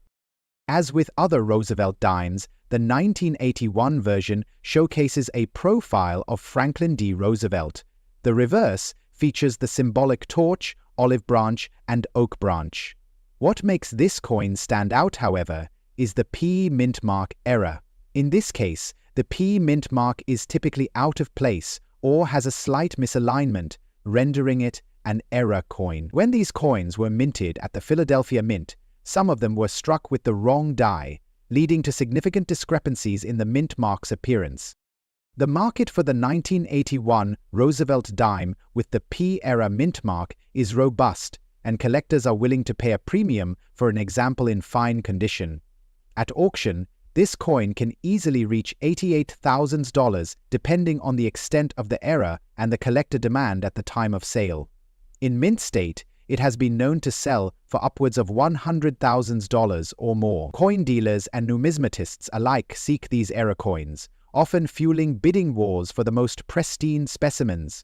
As with other Roosevelt dimes, the 1981 version showcases a profile of Franklin D. Roosevelt. The reverse features the symbolic torch, olive branch, and oak branch. What makes this coin stand out, however, is the P mint mark error. In this case, the P mint mark is typically out of place or has a slight misalignment, rendering it an error coin. When these coins were minted at the Philadelphia Mint, some of them were struck with the wrong die, leading to significant discrepancies in the mint mark's appearance. The market for the 1981 Roosevelt dime with the P-era mint mark is robust, and collectors are willing to pay a premium for an example in fine condition. At auction, this coin can easily reach $88,000 depending on the extent of the error and the collector demand at the time of sale. In mint state, it has been known to sell for upwards of $100,000 or more. Coin dealers and numismatists alike seek these error coins, often fueling bidding wars for the most pristine specimens.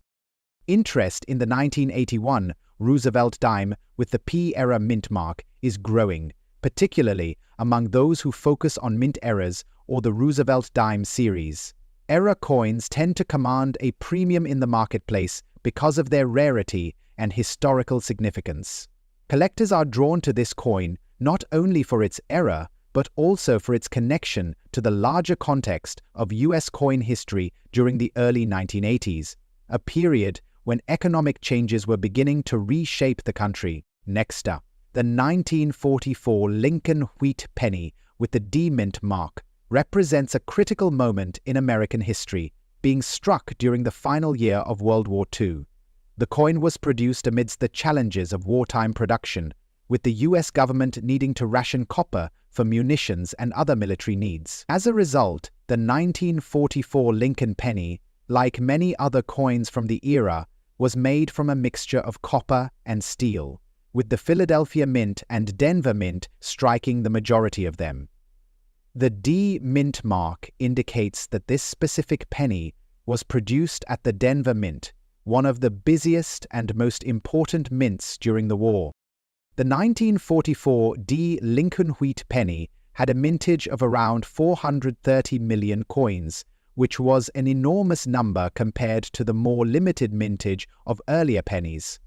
Interest in the 1981 Roosevelt dime with the P-era mint mark is growing, particularly among those who focus on mint errors or the Roosevelt dime series. Error coins tend to command a premium in the marketplace because of their rarity and historical significance. Collectors are drawn to this coin not only for its era, but also for its connection to the larger context of US coin history during the early 1980s, a period when economic changes were beginning to reshape the country. Next up, the 1944 Lincoln Wheat Penny with the D Mint mark represents a critical moment in American history, being struck during the final year of World War II. The coin was produced amidst the challenges of wartime production, with the US government needing to ration copper for munitions and other military needs. As a result, the 1944 Lincoln penny, like many other coins from the era, was made from a mixture of copper and steel, with the Philadelphia Mint and Denver Mint striking the majority of them. The D Mint mark indicates that this specific penny was produced at the Denver Mint, one of the busiest and most important mints during the war. The 1944 D Lincoln Wheat Penny had a mintage of around 430 million coins, which was an enormous number compared to the more limited mintage of earlier pennies.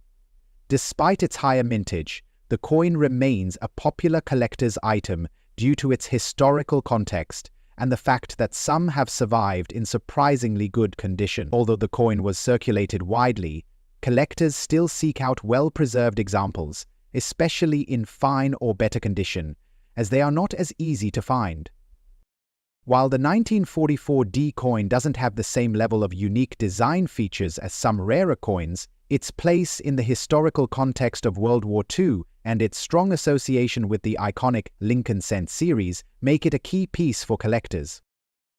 Despite its higher mintage, the coin remains a popular collector's item due to its historical context and the fact that some have survived in surprisingly good condition. Although the coin was circulated widely, collectors still seek out well-preserved examples, especially in fine or better condition, as they are not as easy to find. While the 1944 D coin doesn't have the same level of unique design features as some rarer coins, its place in the historical context of World War II and its strong association with the iconic Lincoln Cent series make it a key piece for collectors.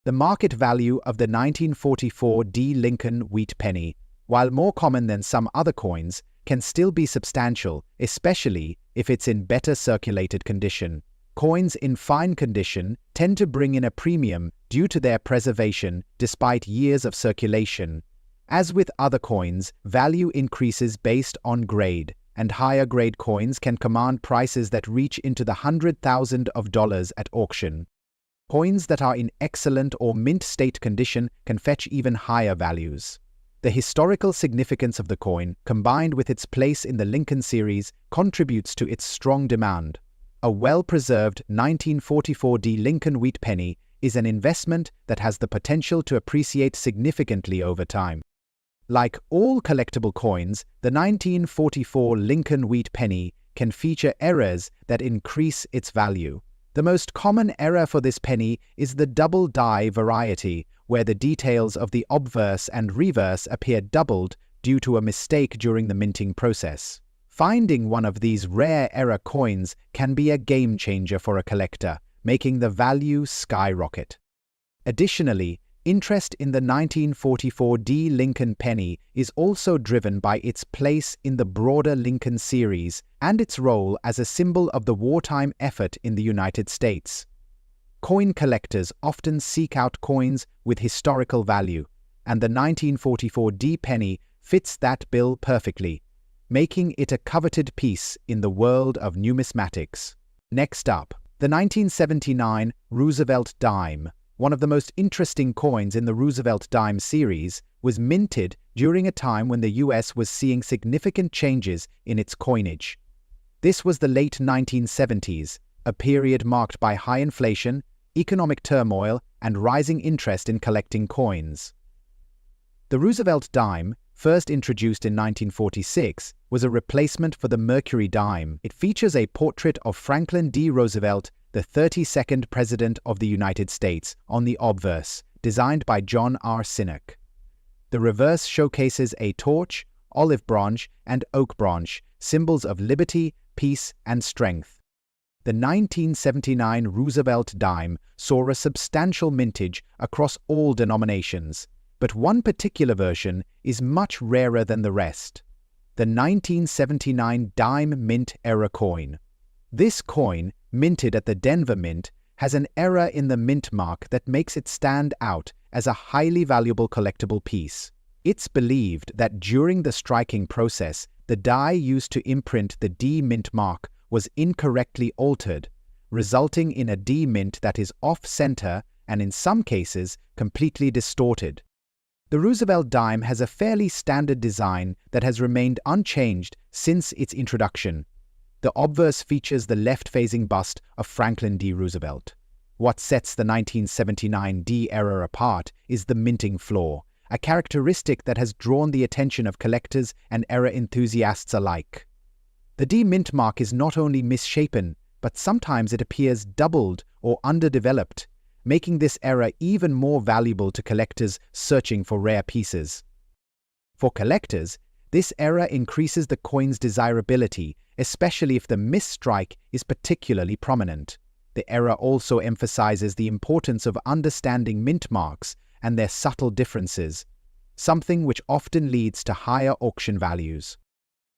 The market value of the 1944 D Lincoln Wheat Penny, while more common than some other coins, can still be substantial, especially if it's in better circulated condition. Coins in fine condition tend to bring in a premium due to their preservation despite years of circulation. As with other coins, value increases based on grade, and higher grade coins can command prices that reach into the $100,000s of dollars at auction. Coins that are in excellent or mint state condition can fetch even higher values. The historical significance of the coin, combined with its place in the Lincoln series, contributes to its strong demand. A well-preserved 1944 D Lincoln Wheat Penny is an investment that has the potential to appreciate significantly over time. Like all collectible coins, the 1944 Lincoln Wheat Penny can feature errors that increase its value. The most common error for this penny is the double die variety, where the details of the obverse and reverse appear doubled due to a mistake during the minting process. Finding one of these rare error coins can be a game changer for a collector, making the value skyrocket. Additionally, interest in the 1944 D Lincoln penny is also driven by its place in the broader Lincoln series and its role as a symbol of the wartime effort in the United States. Coin collectors often seek out coins with historical value, and the 1944 D penny fits that bill perfectly, making it a coveted piece in the world of numismatics. Next up, the 1979 Roosevelt dime, one of the most interesting coins in the Roosevelt dime series, was minted during a time when the US was seeing significant changes in its coinage. This was the late 1970s, a period marked by high inflation, economic turmoil, and rising interest in collecting coins. The Roosevelt dime, first introduced in 1946, was a replacement for the Mercury dime. It features a portrait of Franklin D. Roosevelt, the 32nd President of the United States, on the obverse, designed by John R. Sinnott. The reverse showcases a torch, olive branch, and oak branch, symbols of liberty, peace, and strength. The 1979 Roosevelt dime saw a substantial mintage across all denominations, but one particular version is much rarer than the rest: the 1979 Dime Mint Error coin. This coin, minted at the Denver Mint, has an error in the mint mark that makes it stand out as a highly valuable collectible piece. It's believed that during the striking process, the die used to imprint the D Mint mark was incorrectly altered, resulting in a D Mint that is off-center and in some cases completely distorted. The Roosevelt dime has a fairly standard design that has remained unchanged since its introduction. The obverse features the left-facing bust of Franklin D. Roosevelt. What sets the 1979 D era apart is the minting flaw, a characteristic that has drawn the attention of collectors and era enthusiasts alike. The D mint mark is not only misshapen, but sometimes it appears doubled or underdeveloped, making this era even more valuable to collectors searching for rare pieces. For collectors, this era increases the coin's desirability, especially if the misstrike is particularly prominent. The era also emphasizes the importance of understanding mint marks and their subtle differences, something which often leads to higher auction values.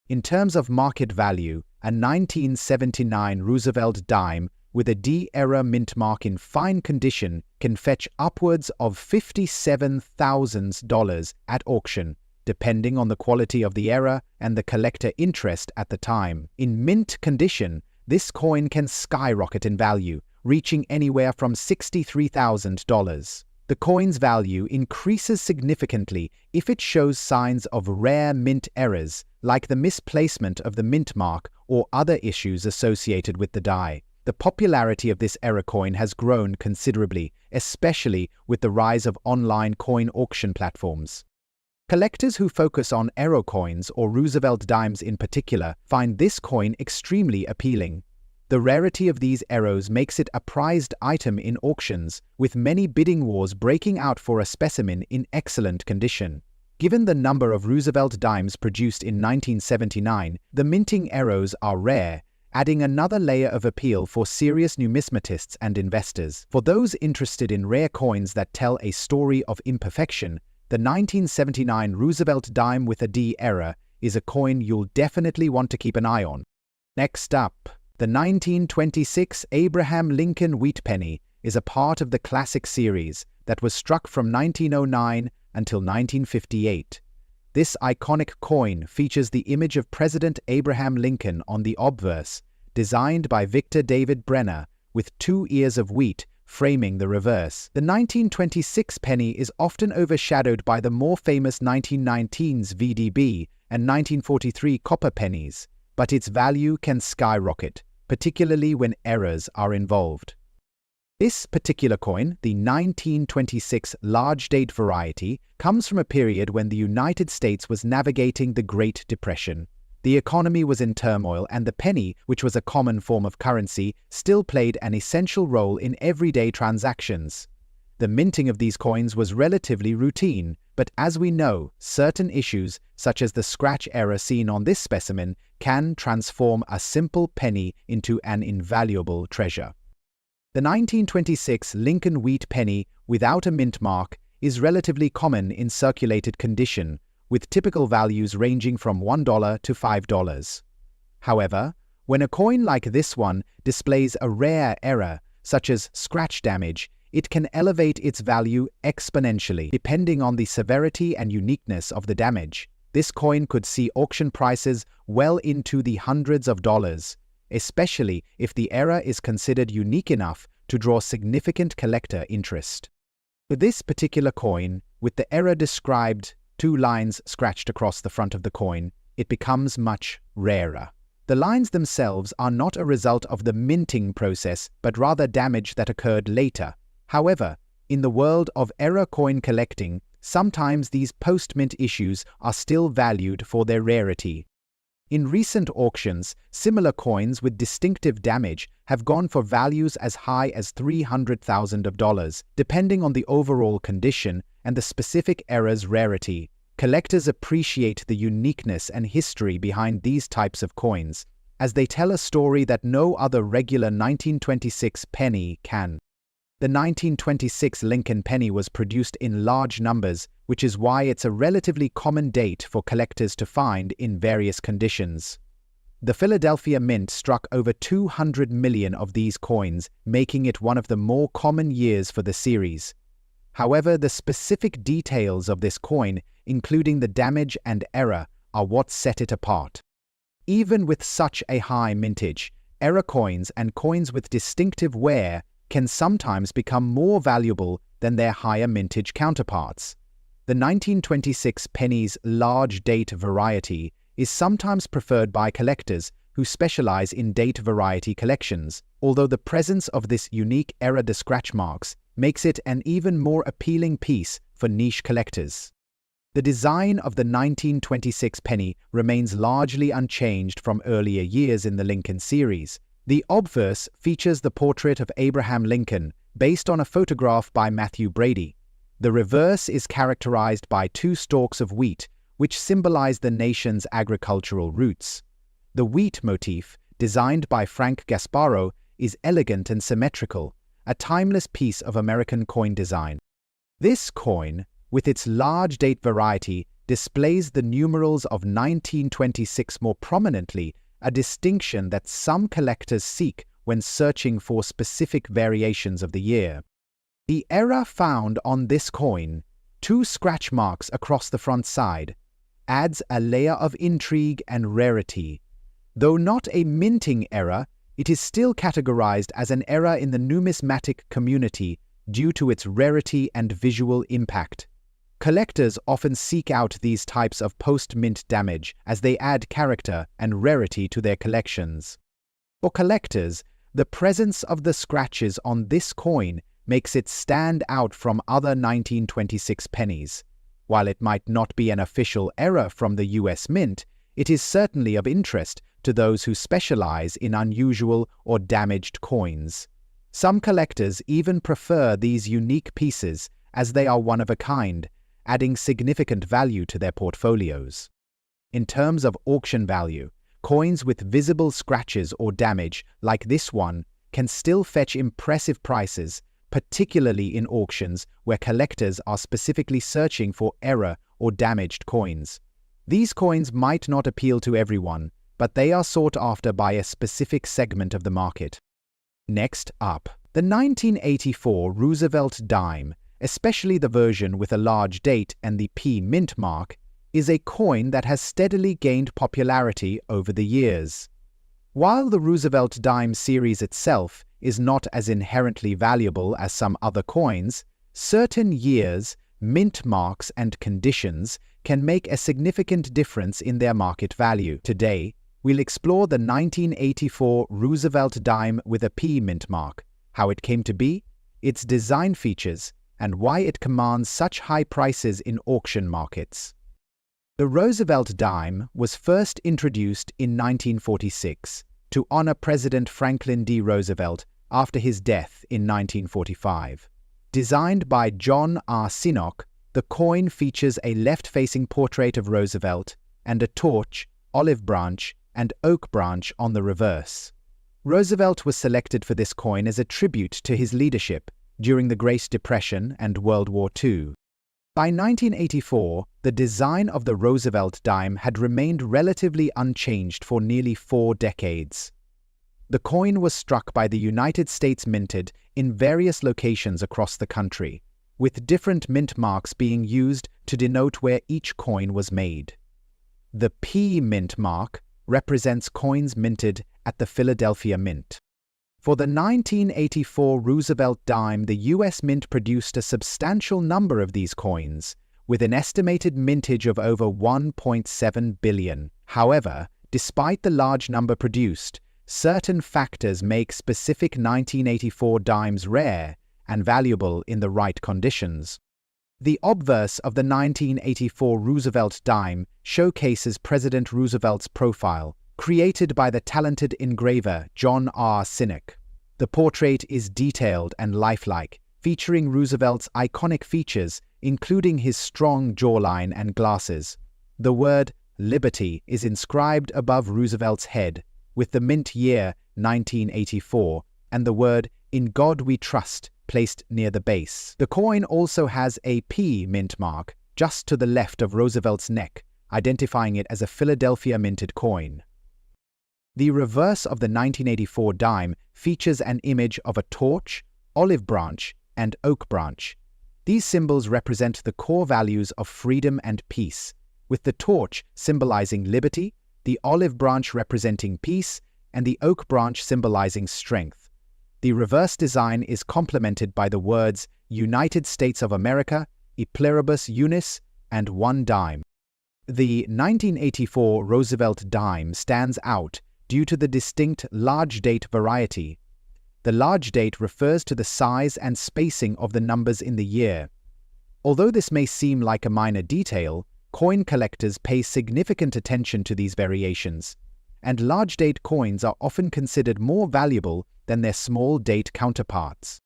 In terms of market value, a 1979 Roosevelt dime with a D-era mint mark in fine condition can fetch upwards of $57,000 at auction, depending on the quality of the era and the collector interest at the time. In mint condition, this coin can skyrocket in value, reaching anywhere from $63,000. The coin's value increases significantly if it shows signs of rare mint errors, like the misplacement of the mint mark or other issues associated with the die. The popularity of this era coin has grown considerably, especially with the rise of online coin auction platforms. Collectors who focus on era coins or Roosevelt dimes in particular find this coin extremely appealing. The rarity of these eras makes it a prized item in auctions, with many bidding wars breaking out for a specimen in excellent condition. Given the number of Roosevelt dimes produced in 1979, the minting eras are rare, adding another layer of appeal for serious numismatists and investors. For those interested in rare coins that tell a story of imperfection, the 1979 Roosevelt dime with a D era is a coin you'll definitely want to keep an eye on. Next up, the 1926 Abraham Lincoln wheat penny is a part of the classic series that was struck from 1909 until 1958. This iconic coin features the image of President Abraham Lincoln on the obverse, designed by Victor David Brenner, with 2 ears of wheat framing the reverse. The 1926 penny is often overshadowed by the more famous 1919's VDB and 1943 copper pennies, but its value can skyrocket, particularly when errors are involved. This particular coin, the 1926 large date variety, comes from a period when the United States was navigating the Great Depression. The economy was in turmoil, and the penny, which was a common form of currency, still played an essential role in everyday transactions. The minting of these coins was relatively routine, but as we know, certain issues, such as the scratch error seen on this specimen, can transform a simple penny into an invaluable treasure. The 1926 Lincoln wheat penny without a mint mark is relatively common in circulated condition, with typical values ranging from $1 to $5. However, when a coin like this one displays a rare error, such as scratch damage, it can elevate its value exponentially, depending on the severity and uniqueness of the damage. This coin could see auction prices well into the hundreds of dollars, especially if the error is considered unique enough to draw significant collector interest. For this particular coin, with the error described, 2 lines scratched across the front of the coin, it becomes much rarer. The lines themselves are not a result of the minting process, but rather damage that occurred later. However, in the world of error coin collecting, sometimes these post-mint issues are still valued for their rarity. In recent auctions, similar coins with distinctive damage have gone for values as high as $300,000, depending on the overall condition and the specific error's rarity. Collectors appreciate the uniqueness and history behind these types of coins, as they tell a story that no other regular 1926 penny can. The 1926 Lincoln penny was produced in large numbers, which is why it's a relatively common date for collectors to find in various conditions. The Philadelphia Mint struck over 200 million of these coins, making it one of the more common years for the series. However, the specific details of this coin, including the damage and error, are what set it apart. Even with such a high mintage, error coins and coins with distinctive wear can sometimes become more valuable than their higher mintage counterparts. The 1926 Pennies large date variety is sometimes preferred by collectors who specialize in date variety collections, although the presence of this unique error de scratch marks makes it an even more appealing piece for niche collectors. The design of the 1926 penny remains largely unchanged from earlier years in the Lincoln series. The obverse features the portrait of Abraham Lincoln based on a photograph by Matthew Brady. The reverse is characterized by two stalks of wheat, which symbolize the nation's agricultural roots. The wheat motif, designed by Frank Gasparro, is elegant and symmetrical, a timeless piece of American coin design. This coin, with its large date variety, displays the numerals of 1926 more prominently, a distinction that some collectors seek when searching for specific variations of the year. The error found on this coin, two scratch marks across the front side, adds a layer of intrigue and rarity. Though not a minting error, it is still categorized as an error in the numismatic community due to its rarity and visual impact. Collectors often seek out these types of post-mint damage as they add character and rarity to their collections. For collectors, the presence of the scratches on this coin makes it stand out from other 1926 pennies. While it might not be an official error from the US Mint, it is certainly of interest to those who specialize in unusual or damaged coins. Some collectors even prefer these unique pieces as they are one of a kind, adding significant value to their portfolios. In terms of auction value, coins with visible scratches or damage like this one can still fetch impressive prices, particularly in auctions where collectors are specifically searching for error or damaged coins. These coins might not appeal to everyone, but they are sought after by a specific segment of the market. Next up, the 1984 Roosevelt dime, especially the version with a large date and the P mint mark, is a coin that has steadily gained popularity over the years. While the Roosevelt dime series itself is not as inherently valuable as some other coins, certain years, mint marks, and conditions can make a significant difference in their market value. Today, we'll explore the 1984 Roosevelt dime with a P mint mark, how it came to be, its design features, and why it commands such high prices in auction markets. The Roosevelt dime was first introduced in 1946 to honor President Franklin D. Roosevelt after his death in 1945. Designed by John R. Sinnock, the coin features a left-facing portrait of Roosevelt and a torch, olive branch, and oak branch on the reverse. Roosevelt was selected for this coin as a tribute to his leadership during the Great Depression and World War II. By 1984, the design of the Roosevelt dime had remained relatively unchanged for nearly 4 decades. The coin was struck by the United States Minted in various locations across the country, with different mint marks being used to denote where each coin was made. The P mint mark represents coins minted at the Philadelphia Mint. For the 1984 Roosevelt dime, the U.S. Mint produced a substantial number of these coins, with an estimated mintage of over 1.7 billion. However, despite the large number produced, certain factors make specific 1984 dimes rare and valuable in the right conditions. The obverse of the 1984 Roosevelt dime showcases President Roosevelt's profile, created by the talented engraver John R. Sinnock. The portrait is detailed and lifelike, featuring Roosevelt's iconic features, including his strong jawline and glasses. The word "Liberty" is inscribed above Roosevelt's head, with the mint year 1984 and the word "In God We Trust" placed near the base. The coin also has a P mint mark just to the left of Roosevelt's neck, identifying it as a Philadelphia minted coin. The reverse of the 1984 dime features an image of a torch, olive branch, and oak branch. These symbols represent the core values of freedom and peace, with the torch symbolizing liberty, the olive branch representing peace, and the oak branch symbolizing strength. The reverse design is complemented by the words United States of America e pluribus unis, and 1 dime. The 1984 Roosevelt dime stands out due to the distinct large date variety. The large date refers to the size and spacing of the numbers in the year. Although this may seem like a minor detail, coin collectors pay significant attention to these variations, and large date coins are often considered more valuable than their small date counterparts.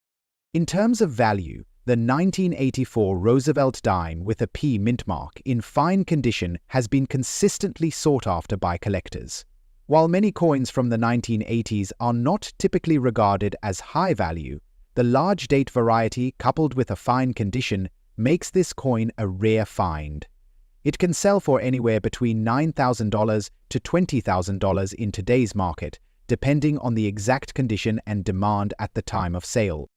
In terms of value, the 1984 Roosevelt dime with a P mint mark in fine condition has been consistently sought after by collectors. While many coins from the 1980s are not typically regarded as high value, the large date variety coupled with a fine condition makes this coin a rare find. It can sell for anywhere between $9,000 to $20,000 in today's market, depending on the exact condition and demand at the time of sale.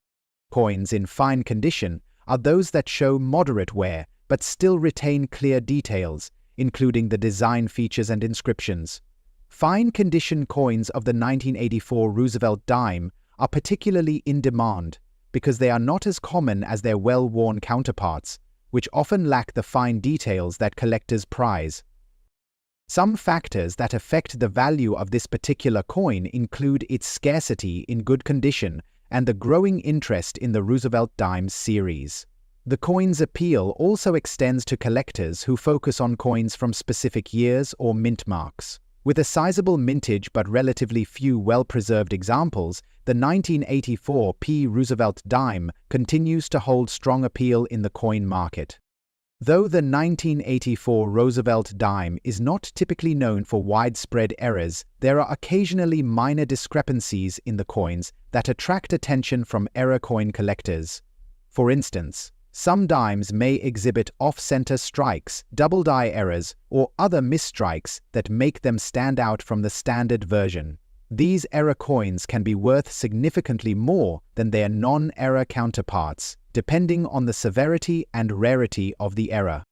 Coins in fine condition are those that show moderate wear but still retain clear details, including the design features and inscriptions. Fine condition coins of the 1984 Roosevelt dime are particularly in demand because they are not as common as their well-worn counterparts, which often lack the fine details that collectors prize. Some factors that affect the value of this particular coin include its scarcity in good condition and the growing interest in the Roosevelt dimes series. The coin's appeal also extends to collectors who focus on coins from specific years or mint marks. With a sizable mintage but relatively few well-preserved examples, the 1984 P. Roosevelt dime continues to hold strong appeal in the coin market. Though the 1984 Roosevelt dime is not typically known for widespread errors, there are occasionally minor discrepancies in the coins that attract attention from error coin collectors. For instance, some dimes may exhibit off-center strikes, double die errors, or other misstrikes that make them stand out from the standard version. These error coins can be worth significantly more than their non-error counterparts, depending on the severity and rarity of the error.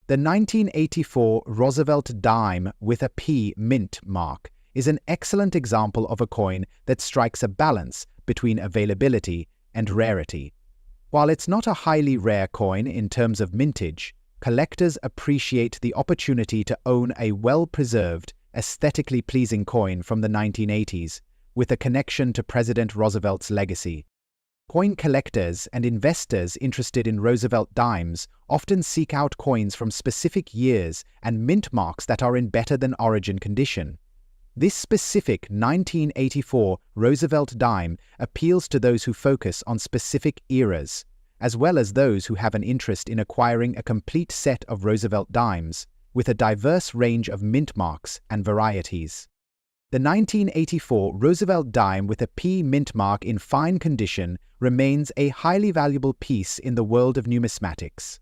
The 1984 Roosevelt dime with a P mint mark is an excellent example of a coin that strikes a balance between availability and rarity. While it's not a highly rare coin in terms of mintage, collectors appreciate the opportunity to own a well-preserved, aesthetically pleasing coin from the 1980s, with a connection to President Roosevelt's legacy. Coin collectors and investors interested in Roosevelt dimes often seek out coins from specific years and mint marks that are in better-than-origin condition. This specific 1984 Roosevelt dime appeals to those who focus on specific eras, as well as those who have an interest in acquiring a complete set of Roosevelt dimes, with a diverse range of mint marks and varieties. The 1984 Roosevelt dime with a P mint mark in fine condition remains a highly valuable piece in the world of numismatics.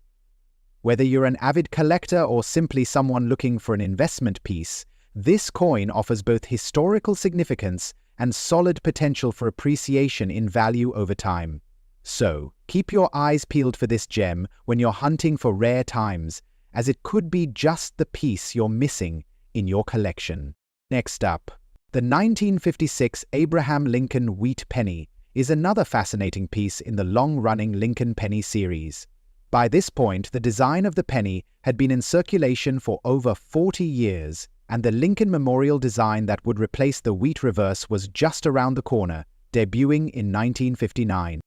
Whether you're an avid collector or simply someone looking for an investment piece, this coin offers both historical significance and solid potential for appreciation in value over time. So, keep your eyes peeled for this gem when you're hunting for rare times, as it could be just the piece you're missing in your collection. Next up, the 1956 Abraham Lincoln wheat penny is another fascinating piece in the long-running Lincoln penny series. By this point, the design of the penny had been in circulation for over 40 years, and the Lincoln Memorial design that would replace the wheat reverse was just around the corner, debuting in 1959.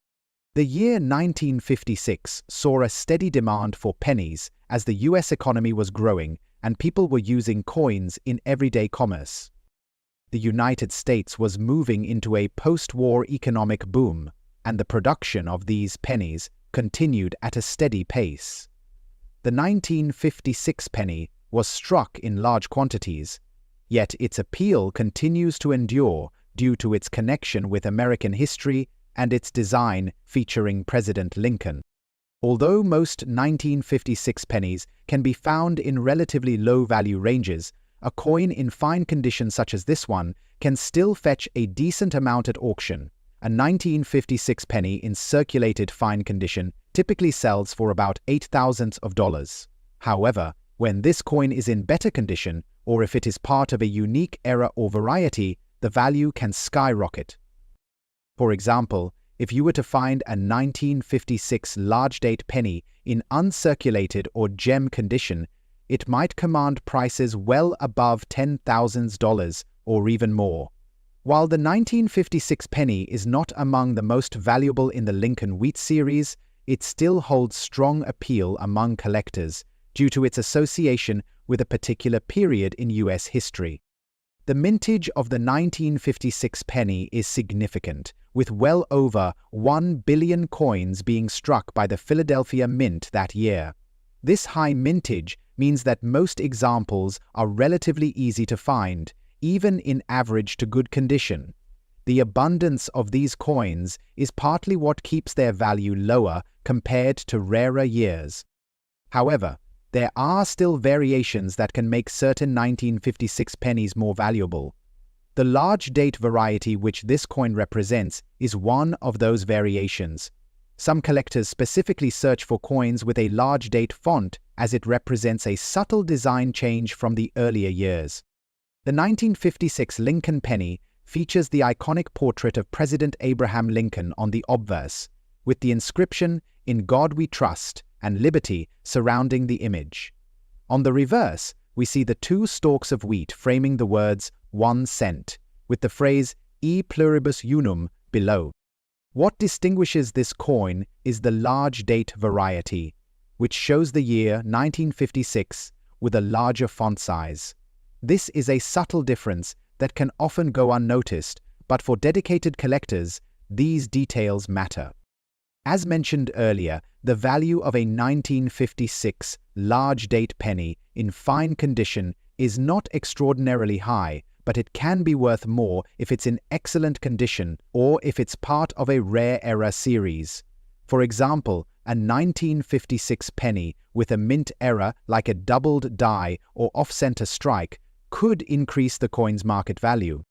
The year 1956 saw a steady demand for pennies as the U.S. economy was growing and people were using coins in everyday commerce. The United States was moving into a post-war economic boom, and the production of these pennies continued at a steady pace. The 1956 penny was struck in large quantities, yet its appeal continues to endure due to its connection with American history and its design featuring President Lincoln. Although most 1956 pennies can be found in relatively low-value ranges, a coin in fine condition such as this one can still fetch a decent amount at auction. A 1956 penny in circulated fine condition typically sells for about $8,000. However, when this coin is in better condition, or if it is part of a unique era or variety, the value can skyrocket. For example, if you were to find a 1956 large-date penny in uncirculated or gem condition, it might command prices well above $10,000 or even more. While the 1956 penny is not among the most valuable in the Lincoln Wheat series, it still holds strong appeal among collectors due to its association with a particular period in U.S. history. The mintage of the 1956 penny is significant, with well over 1 billion coins being struck by the Philadelphia Mint that year. This high mintage means that most examples are relatively easy to find, even in average to good condition. The abundance of these coins is partly what keeps their value lower compared to rarer years. However, there are still variations that can make certain 1956 pennies more valuable. The large date variety which this coin represents is one of those variations. Some collectors specifically search for coins with a large date font as it represents a subtle design change from the earlier years. The 1956 Lincoln penny features the iconic portrait of President Abraham Lincoln on the obverse, with the inscription, "In God We Trust," and liberty surrounding the image. On the reverse, we see the two stalks of wheat framing the words 1 cent, with the phrase E pluribus unum below. What distinguishes this coin is the large date variety, which shows the year 1956 with a larger font size. This is a subtle difference that can often go unnoticed, but for dedicated collectors, these details matter. As mentioned earlier, the value of a 1956 large-date penny in fine condition is not extraordinarily high, but it can be worth more if it's in excellent condition or if it's part of a rare era series. For example, a 1956 penny with a mint error like a doubled die or off-center strike could increase the coin's market value.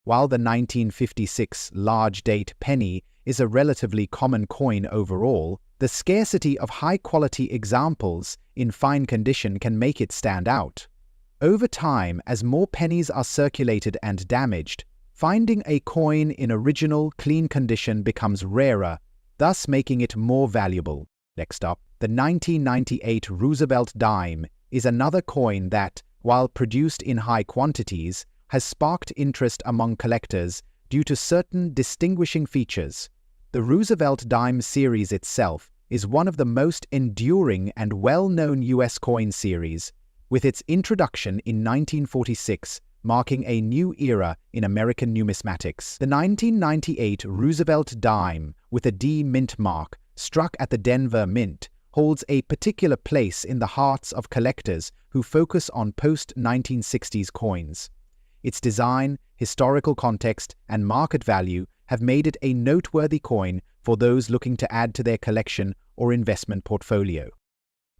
While the 1956 large-date penny is a relatively common coin overall, the scarcity of high-quality examples in fine condition can make it stand out. Over time, as more pennies are circulated and damaged, finding a coin in original, clean condition becomes rarer, thus making it more valuable. Next up, the 1998 Roosevelt dime is another coin that, while produced in high quantities, has sparked interest among collectors due to certain distinguishing features. The Roosevelt dime series itself is one of the most enduring and well-known U.S. coin series, with its introduction in 1946 marking a new era in American numismatics. The 1998 Roosevelt dime with a D mint mark, struck at the Denver Mint, holds a particular place in the hearts of collectors who focus on post-1960s coins. Its design, historical context, and market value have made it a noteworthy coin for those looking to add to their collection or investment portfolio.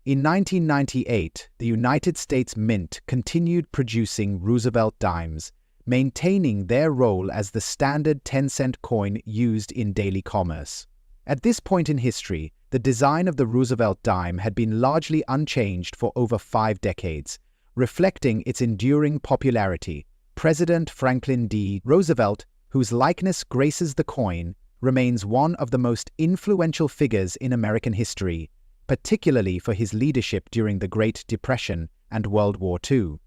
In 1998, the United States Mint continued producing Roosevelt dimes, maintaining their role as the standard 10-cent coin used in daily commerce. At this point in history, the design of the Roosevelt dime had been largely unchanged for over 5 decades, reflecting its enduring popularity. President Franklin D. Roosevelt, whose likeness graces the coin, remains one of the most influential figures in American history, particularly for his leadership during the Great Depression and World War II.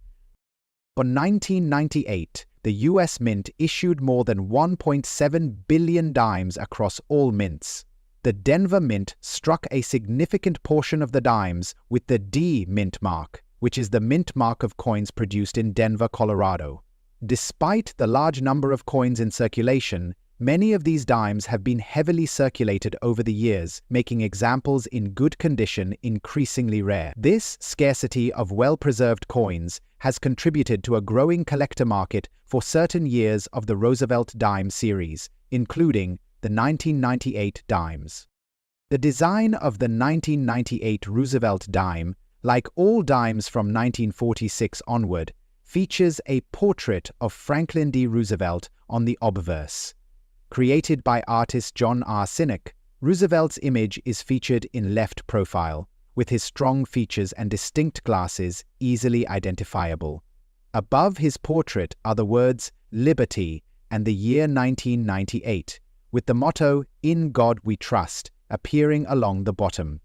In 1998, the U.S. Mint issued more than 1.7 billion dimes across all mints. The Denver Mint struck a significant portion of the dimes with the D mint mark, which is the mint mark of coins produced in Denver, Colorado. Despite the large number of coins in circulation, many of these dimes have been heavily circulated over the years, making examples in good condition increasingly rare. This scarcity of well-preserved coins has contributed to a growing collector market for certain years of the Roosevelt dime series, including the 1998 dimes. The design of the 1998 Roosevelt dime, like all dimes from 1946 onward, features a portrait of Franklin D. Roosevelt on the obverse. Created by artist John R. Sinek, Roosevelt's image is featured in left profile, with his strong features and distinct glasses easily identifiable. Above his portrait are the words "Liberty" and the year 1998, with the motto, "In God We Trust," appearing along the bottom.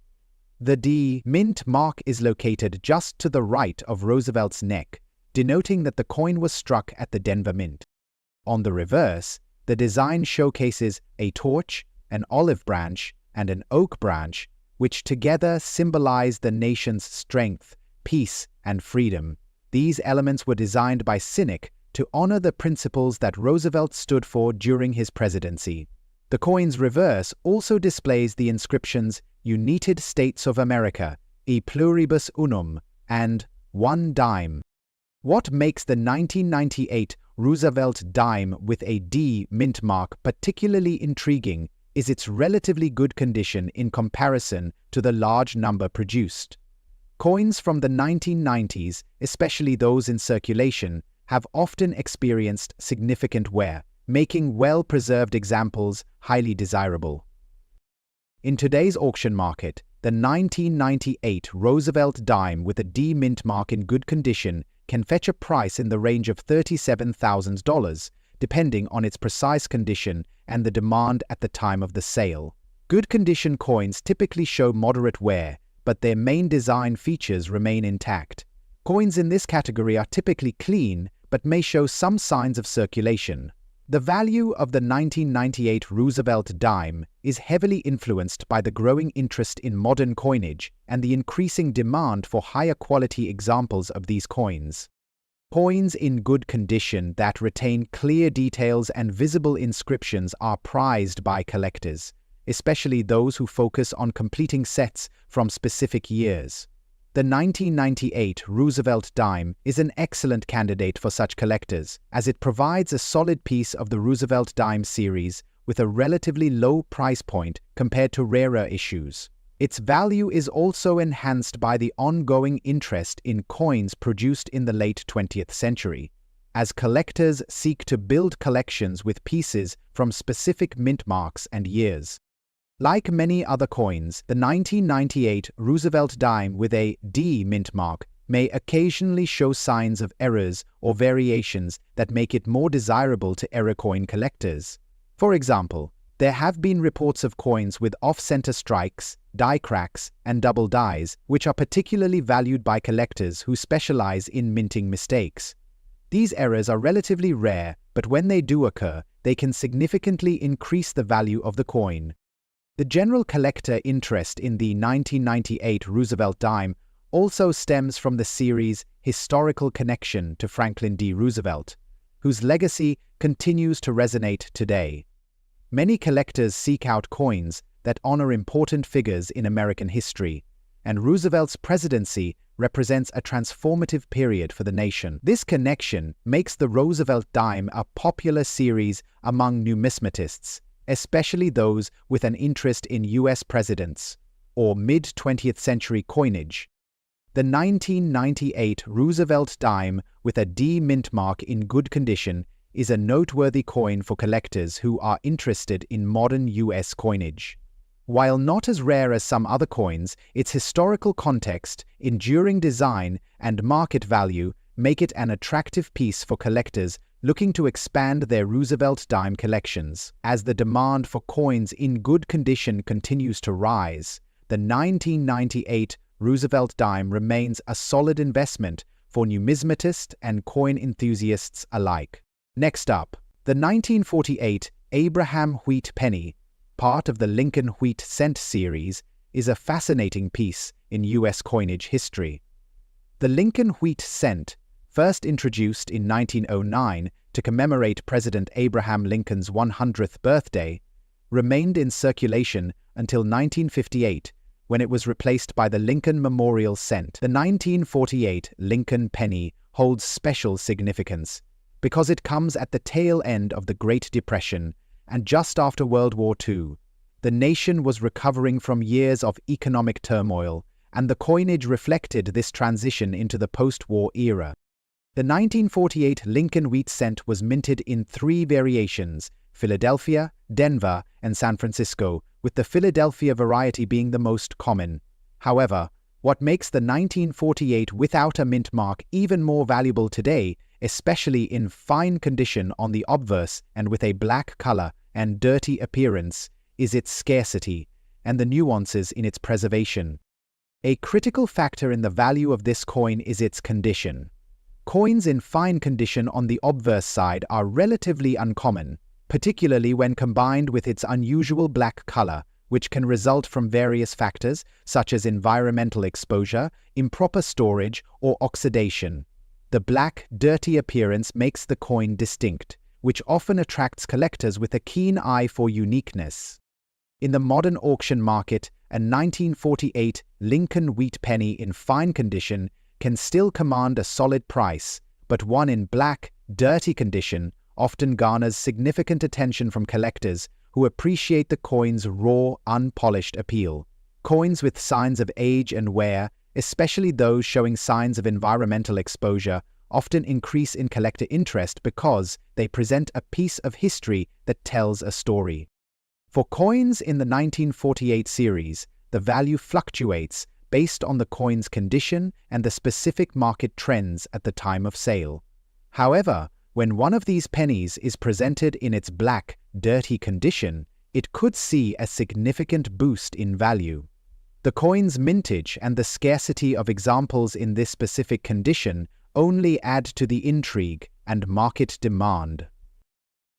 The D mint mark is located just to the right of Roosevelt's neck, denoting that the coin was struck at the Denver Mint. On the reverse, the design showcases a torch, an olive branch, and an oak branch, which together symbolize the nation's strength, peace, and freedom. These elements were designed by Cynic to honor the principles that Roosevelt stood for during his presidency. The coin's reverse also displays the inscriptions United States of America, E Pluribus Unum, and 1 dime. What makes the 1998 Roosevelt dime with a D mint mark particularly intriguing is its relatively good condition in comparison to the large number produced. Coins from the 1990s, especially those in circulation, have often experienced significant wear, making well-preserved examples highly desirable. In today's auction market, the 1998 Roosevelt dime with a D mint mark in good condition can fetch a price in the range of $37,000, depending on its precise condition and the demand at the time of the sale. Good condition coins typically show moderate wear, but their main design features remain intact. Coins in this category are typically clean, but may show some signs of circulation. The value of the 1998 Roosevelt dime is heavily influenced by the growing interest in modern coinage and the increasing demand for higher quality examples of these coins. Coins in good condition that retain clear details and visible inscriptions are prized by collectors, especially those who focus on completing sets from specific years. The 1998 Roosevelt dime is an excellent candidate for such collectors, as it provides a solid piece of the Roosevelt dime series with a relatively low price point compared to rarer issues. Its value is also enhanced by the ongoing interest in coins produced in the late 20th century, as collectors seek to build collections with pieces from specific mint marks and years. Like many other coins, the 1998 Roosevelt dime with a D mint mark may occasionally show signs of errors or variations that make it more desirable to error coin collectors. For example, there have been reports of coins with off-center strikes, die cracks, and double dies, which are particularly valued by collectors who specialize in minting mistakes. These errors are relatively rare, but when they do occur, they can significantly increase the value of the coin. The general collector interest in the 1998 Roosevelt dime also stems from the series' historical connection to Franklin D. Roosevelt, whose legacy continues to resonate today. Many collectors seek out coins that honor important figures in American history, and Roosevelt's presidency represents a transformative period for the nation. This connection makes the Roosevelt dime a popular series among numismatists, especially those with an interest in U.S. presidents or mid-20th century coinage. The 1998 Roosevelt dime with a D mint mark in good condition is a noteworthy coin for collectors who are interested in modern U.S. coinage. While not as rare as some other coins, its historical context, enduring design, and market value make it an attractive piece for collectors looking to expand their Roosevelt dime collections. As the demand for coins in good condition continues to rise, the 1998 Roosevelt dime remains a solid investment for numismatists and coin enthusiasts alike. Next up, the 1948 Abraham Wheat penny, part of the Lincoln Wheat cent series, is a fascinating piece in U.S. coinage history. The Lincoln Wheat cent, first introduced in 1909 to commemorate President Abraham Lincoln's 100th birthday, remained in circulation until 1958, when it was replaced by the Lincoln Memorial Cent. The 1948 Lincoln penny holds special significance because it comes at the tail end of the Great Depression and just after World War II. The nation was recovering from years of economic turmoil, and the coinage reflected this transition into the post-war era. The 1948 Lincoln Wheat cent was minted in 3 variations: Philadelphia, Denver, and San Francisco, with the Philadelphia variety being the most common. However, what makes the 1948 without a mint mark even more valuable today, especially in fine condition on the obverse and with a black color and dirty appearance is its scarcity and the nuances in its preservation. A critical factor in the value of this coin is its condition. Coins in fine condition on the obverse side are relatively uncommon, particularly when combined with its unusual black color, which can result from various factors such as environmental exposure, improper storage, or oxidation. The black, dirty appearance makes the coin distinct, which often attracts collectors with a keen eye for uniqueness. In the modern auction market, a 1948 Lincoln wheat penny in fine condition can still command a solid price, but one in black, dirty condition often garners significant attention from collectors who appreciate the coin's raw, unpolished appeal. Coins with signs of age and wear, especially those showing signs of environmental exposure, often increase in collector interest because they present a piece of history that tells a story. For coins in the 1948 series, the value fluctuates based on the coin's condition and the specific market trends at the time of sale. However, when one of these pennies is presented in its black, dirty condition, it could see a significant boost in value. The coin's mintage and the scarcity of examples in this specific condition only add to the intrigue and market demand.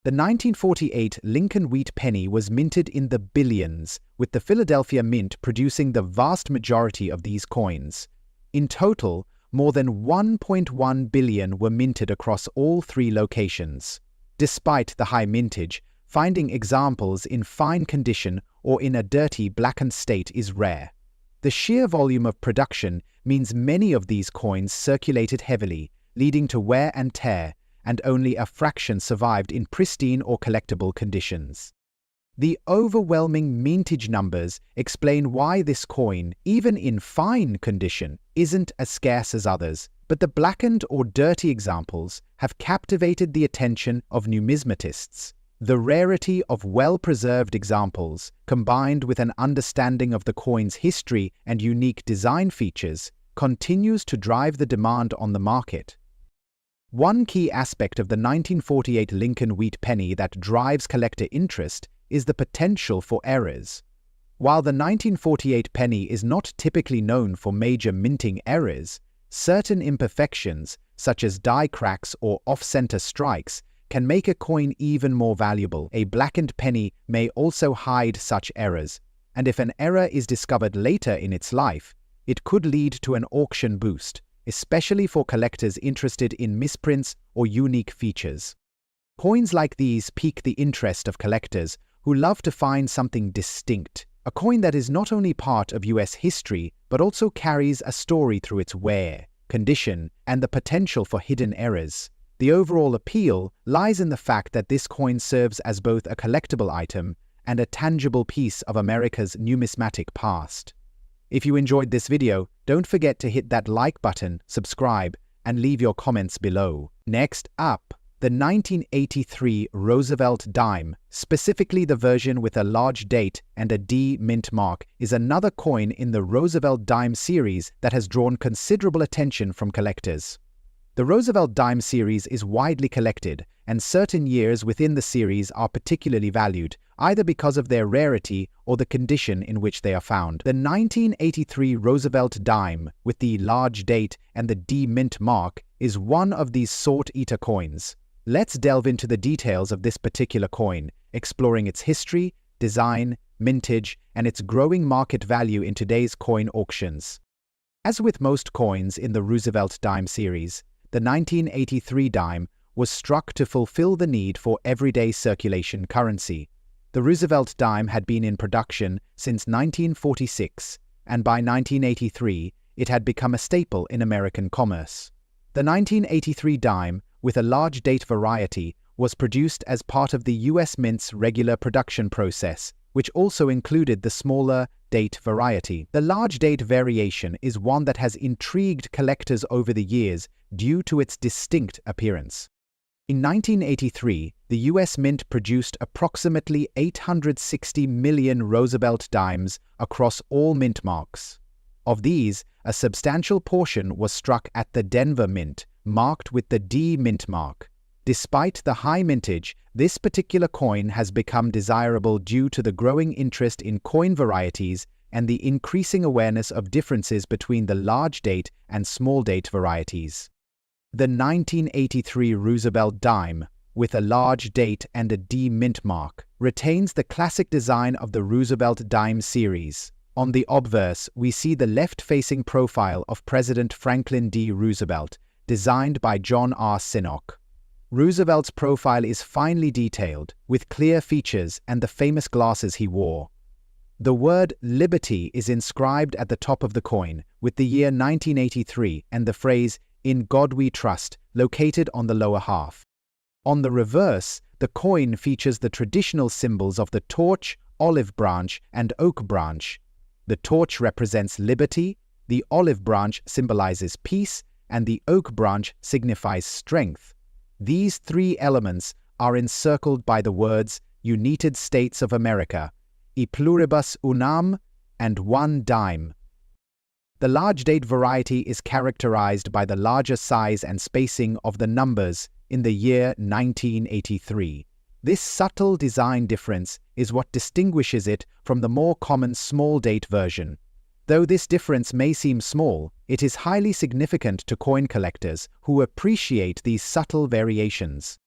The 1948 Lincoln wheat penny was minted in the billions, with the Philadelphia Mint producing the vast majority of these coins. In total, more than 1.1 billion were minted across all three locations. Despite the high mintage, finding examples in fine condition or in a dirty, blackened state is rare. The sheer volume of production means many of these coins circulated heavily, leading to wear and tear, and only a fraction survived in pristine or collectible conditions. The overwhelming mintage numbers explain why this coin, even in fine condition, isn't as scarce as others, but the blackened or dirty examples have captivated the attention of numismatists. The rarity of well-preserved examples, combined with an understanding of the coin's history and unique design features, continues to drive the demand on the market. One key aspect of the 1948 Lincoln wheat penny that drives collector interest is the potential for errors. While the 1948 penny is not typically known for major minting errors, certain imperfections, such as die cracks or off-center strikes, can make a coin even more valuable. A blackened penny may also hide such errors, and if an error is discovered later in its life, it could lead to an auction boost, especially for collectors interested in misprints or unique features. Coins like these pique the interest of collectors who love to find something distinct, a coin that is not only part of US history but also carries a story through its wear, condition, and the potential for hidden errors. The overall appeal lies in the fact that this coin serves as both a collectible item and a tangible piece of America's numismatic past. If you enjoyed this video, don't forget to hit that like button, subscribe, and leave your comments below. Next up, the 1983 Roosevelt dime, specifically the version with a large date and a D mint mark, is another coin in the Roosevelt dime series that has drawn considerable attention from collectors. The Roosevelt dime series is widely collected, and certain years within the series are particularly valued, either because of their rarity or the condition in which they are found. The 1983 Roosevelt dime, with the large date and the D mint mark, is one of these sought-after coins. Let's delve into the details of this particular coin, exploring its history, design, mintage, and its growing market value in today's coin auctions. As with most coins in the Roosevelt dime series, the 1983 dime was struck to fulfill the need for everyday circulation currency. The Roosevelt dime had been in production since 1946, and by 1983, it had become a staple in American commerce. The 1983 dime, with a large date variety, was produced as part of the US Mint's regular production process, which also included the smaller date variety. The large date variation is one that has intrigued collectors over the years due to its distinct appearance. In 1983, the US Mint produced approximately 860 million Roosevelt dimes across all mint marks. Of these, a substantial portion was struck at the Denver Mint, marked with the D mint mark. Despite the high mintage, this particular coin has become desirable due to the growing interest in coin varieties and the increasing awareness of differences between the large date and small date varieties. The 1983 Roosevelt dime, with a large date and a D mint mark, retains the classic design of the Roosevelt dime series. On the obverse, we see the left-facing profile of President Franklin D. Roosevelt, designed by John R. Sinnock. Roosevelt's profile is finely detailed, with clear features and the famous glasses he wore. The word liberty is inscribed at the top of the coin, with the year 1983 and the phrase, "In God We Trust," located on the lower half. On the reverse, the coin features the traditional symbols of the torch, olive branch, and oak branch. The torch represents liberty, the olive branch symbolizes peace, and the oak branch signifies strength. These three elements are encircled by the words United States of America, e pluribus unam, and one dime. The large date variety is characterized by the larger size and spacing of the numbers in the year 1983. This subtle design difference is what distinguishes it from the more common small date version. Though this difference may seem small, it is highly significant to coin collectors who appreciate these subtle variations.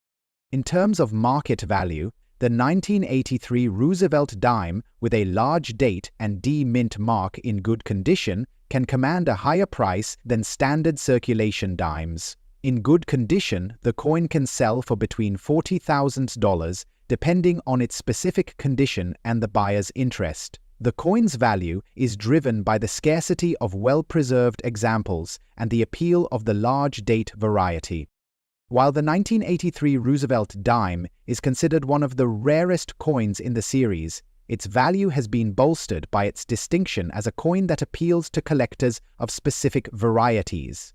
In terms of market value, the 1983 Roosevelt dime with a large date and D mint mark in good condition can command a higher price than standard circulation dimes. In good condition, the coin can sell for between $40,000 depending on its specific condition and the buyer's interest. The coin's value is driven by the scarcity of well-preserved examples and the appeal of the large date variety. While the 1983 Roosevelt dime is considered one of the rarest coins in the series, its value has been bolstered by its distinction as a coin that appeals to collectors of specific varieties.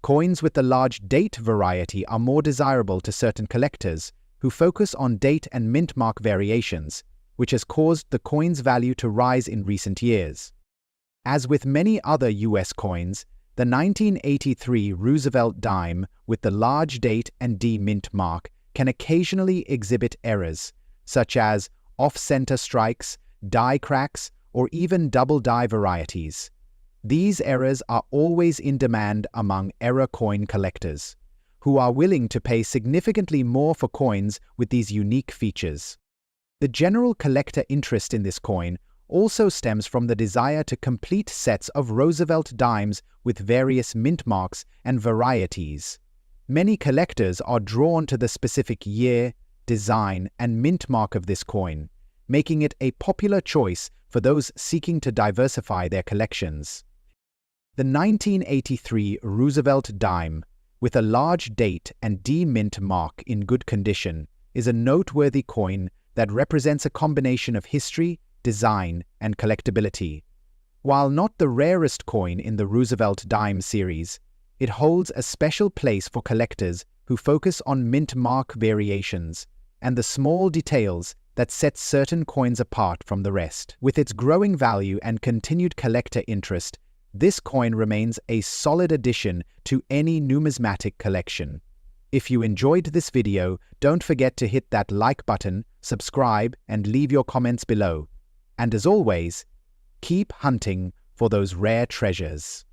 Coins with the large date variety are more desirable to certain collectors who focus on date and mint mark variations, which has caused the coin's value to rise in recent years. As with many other U.S. coins, the 1983 Roosevelt dime with the large date and D mint mark can occasionally exhibit errors, such as off-center strikes, die cracks, or even double die varieties. These errors are always in demand among error coin collectors, who are willing to pay significantly more for coins with these unique features. The general collector interest in this coin also stems from the desire to complete sets of Roosevelt dimes with various mint marks and varieties. Many collectors are drawn to the specific year, design, and mint mark of this coin, making it a popular choice for those seeking to diversify their collections. The 1983 Roosevelt dime, with a large date and D mint mark in good condition, is a noteworthy coin that represents a combination of history, design, and collectability. While not the rarest coin in the Roosevelt dime series, it holds a special place for collectors who focus on mint mark variations and the small details that set certain coins apart from the rest. With its growing value and continued collector interest, this coin remains a solid addition to any numismatic collection. If you enjoyed this video, don't forget to hit that like button, subscribe, and leave your comments below. And as always, keep hunting for those rare treasures.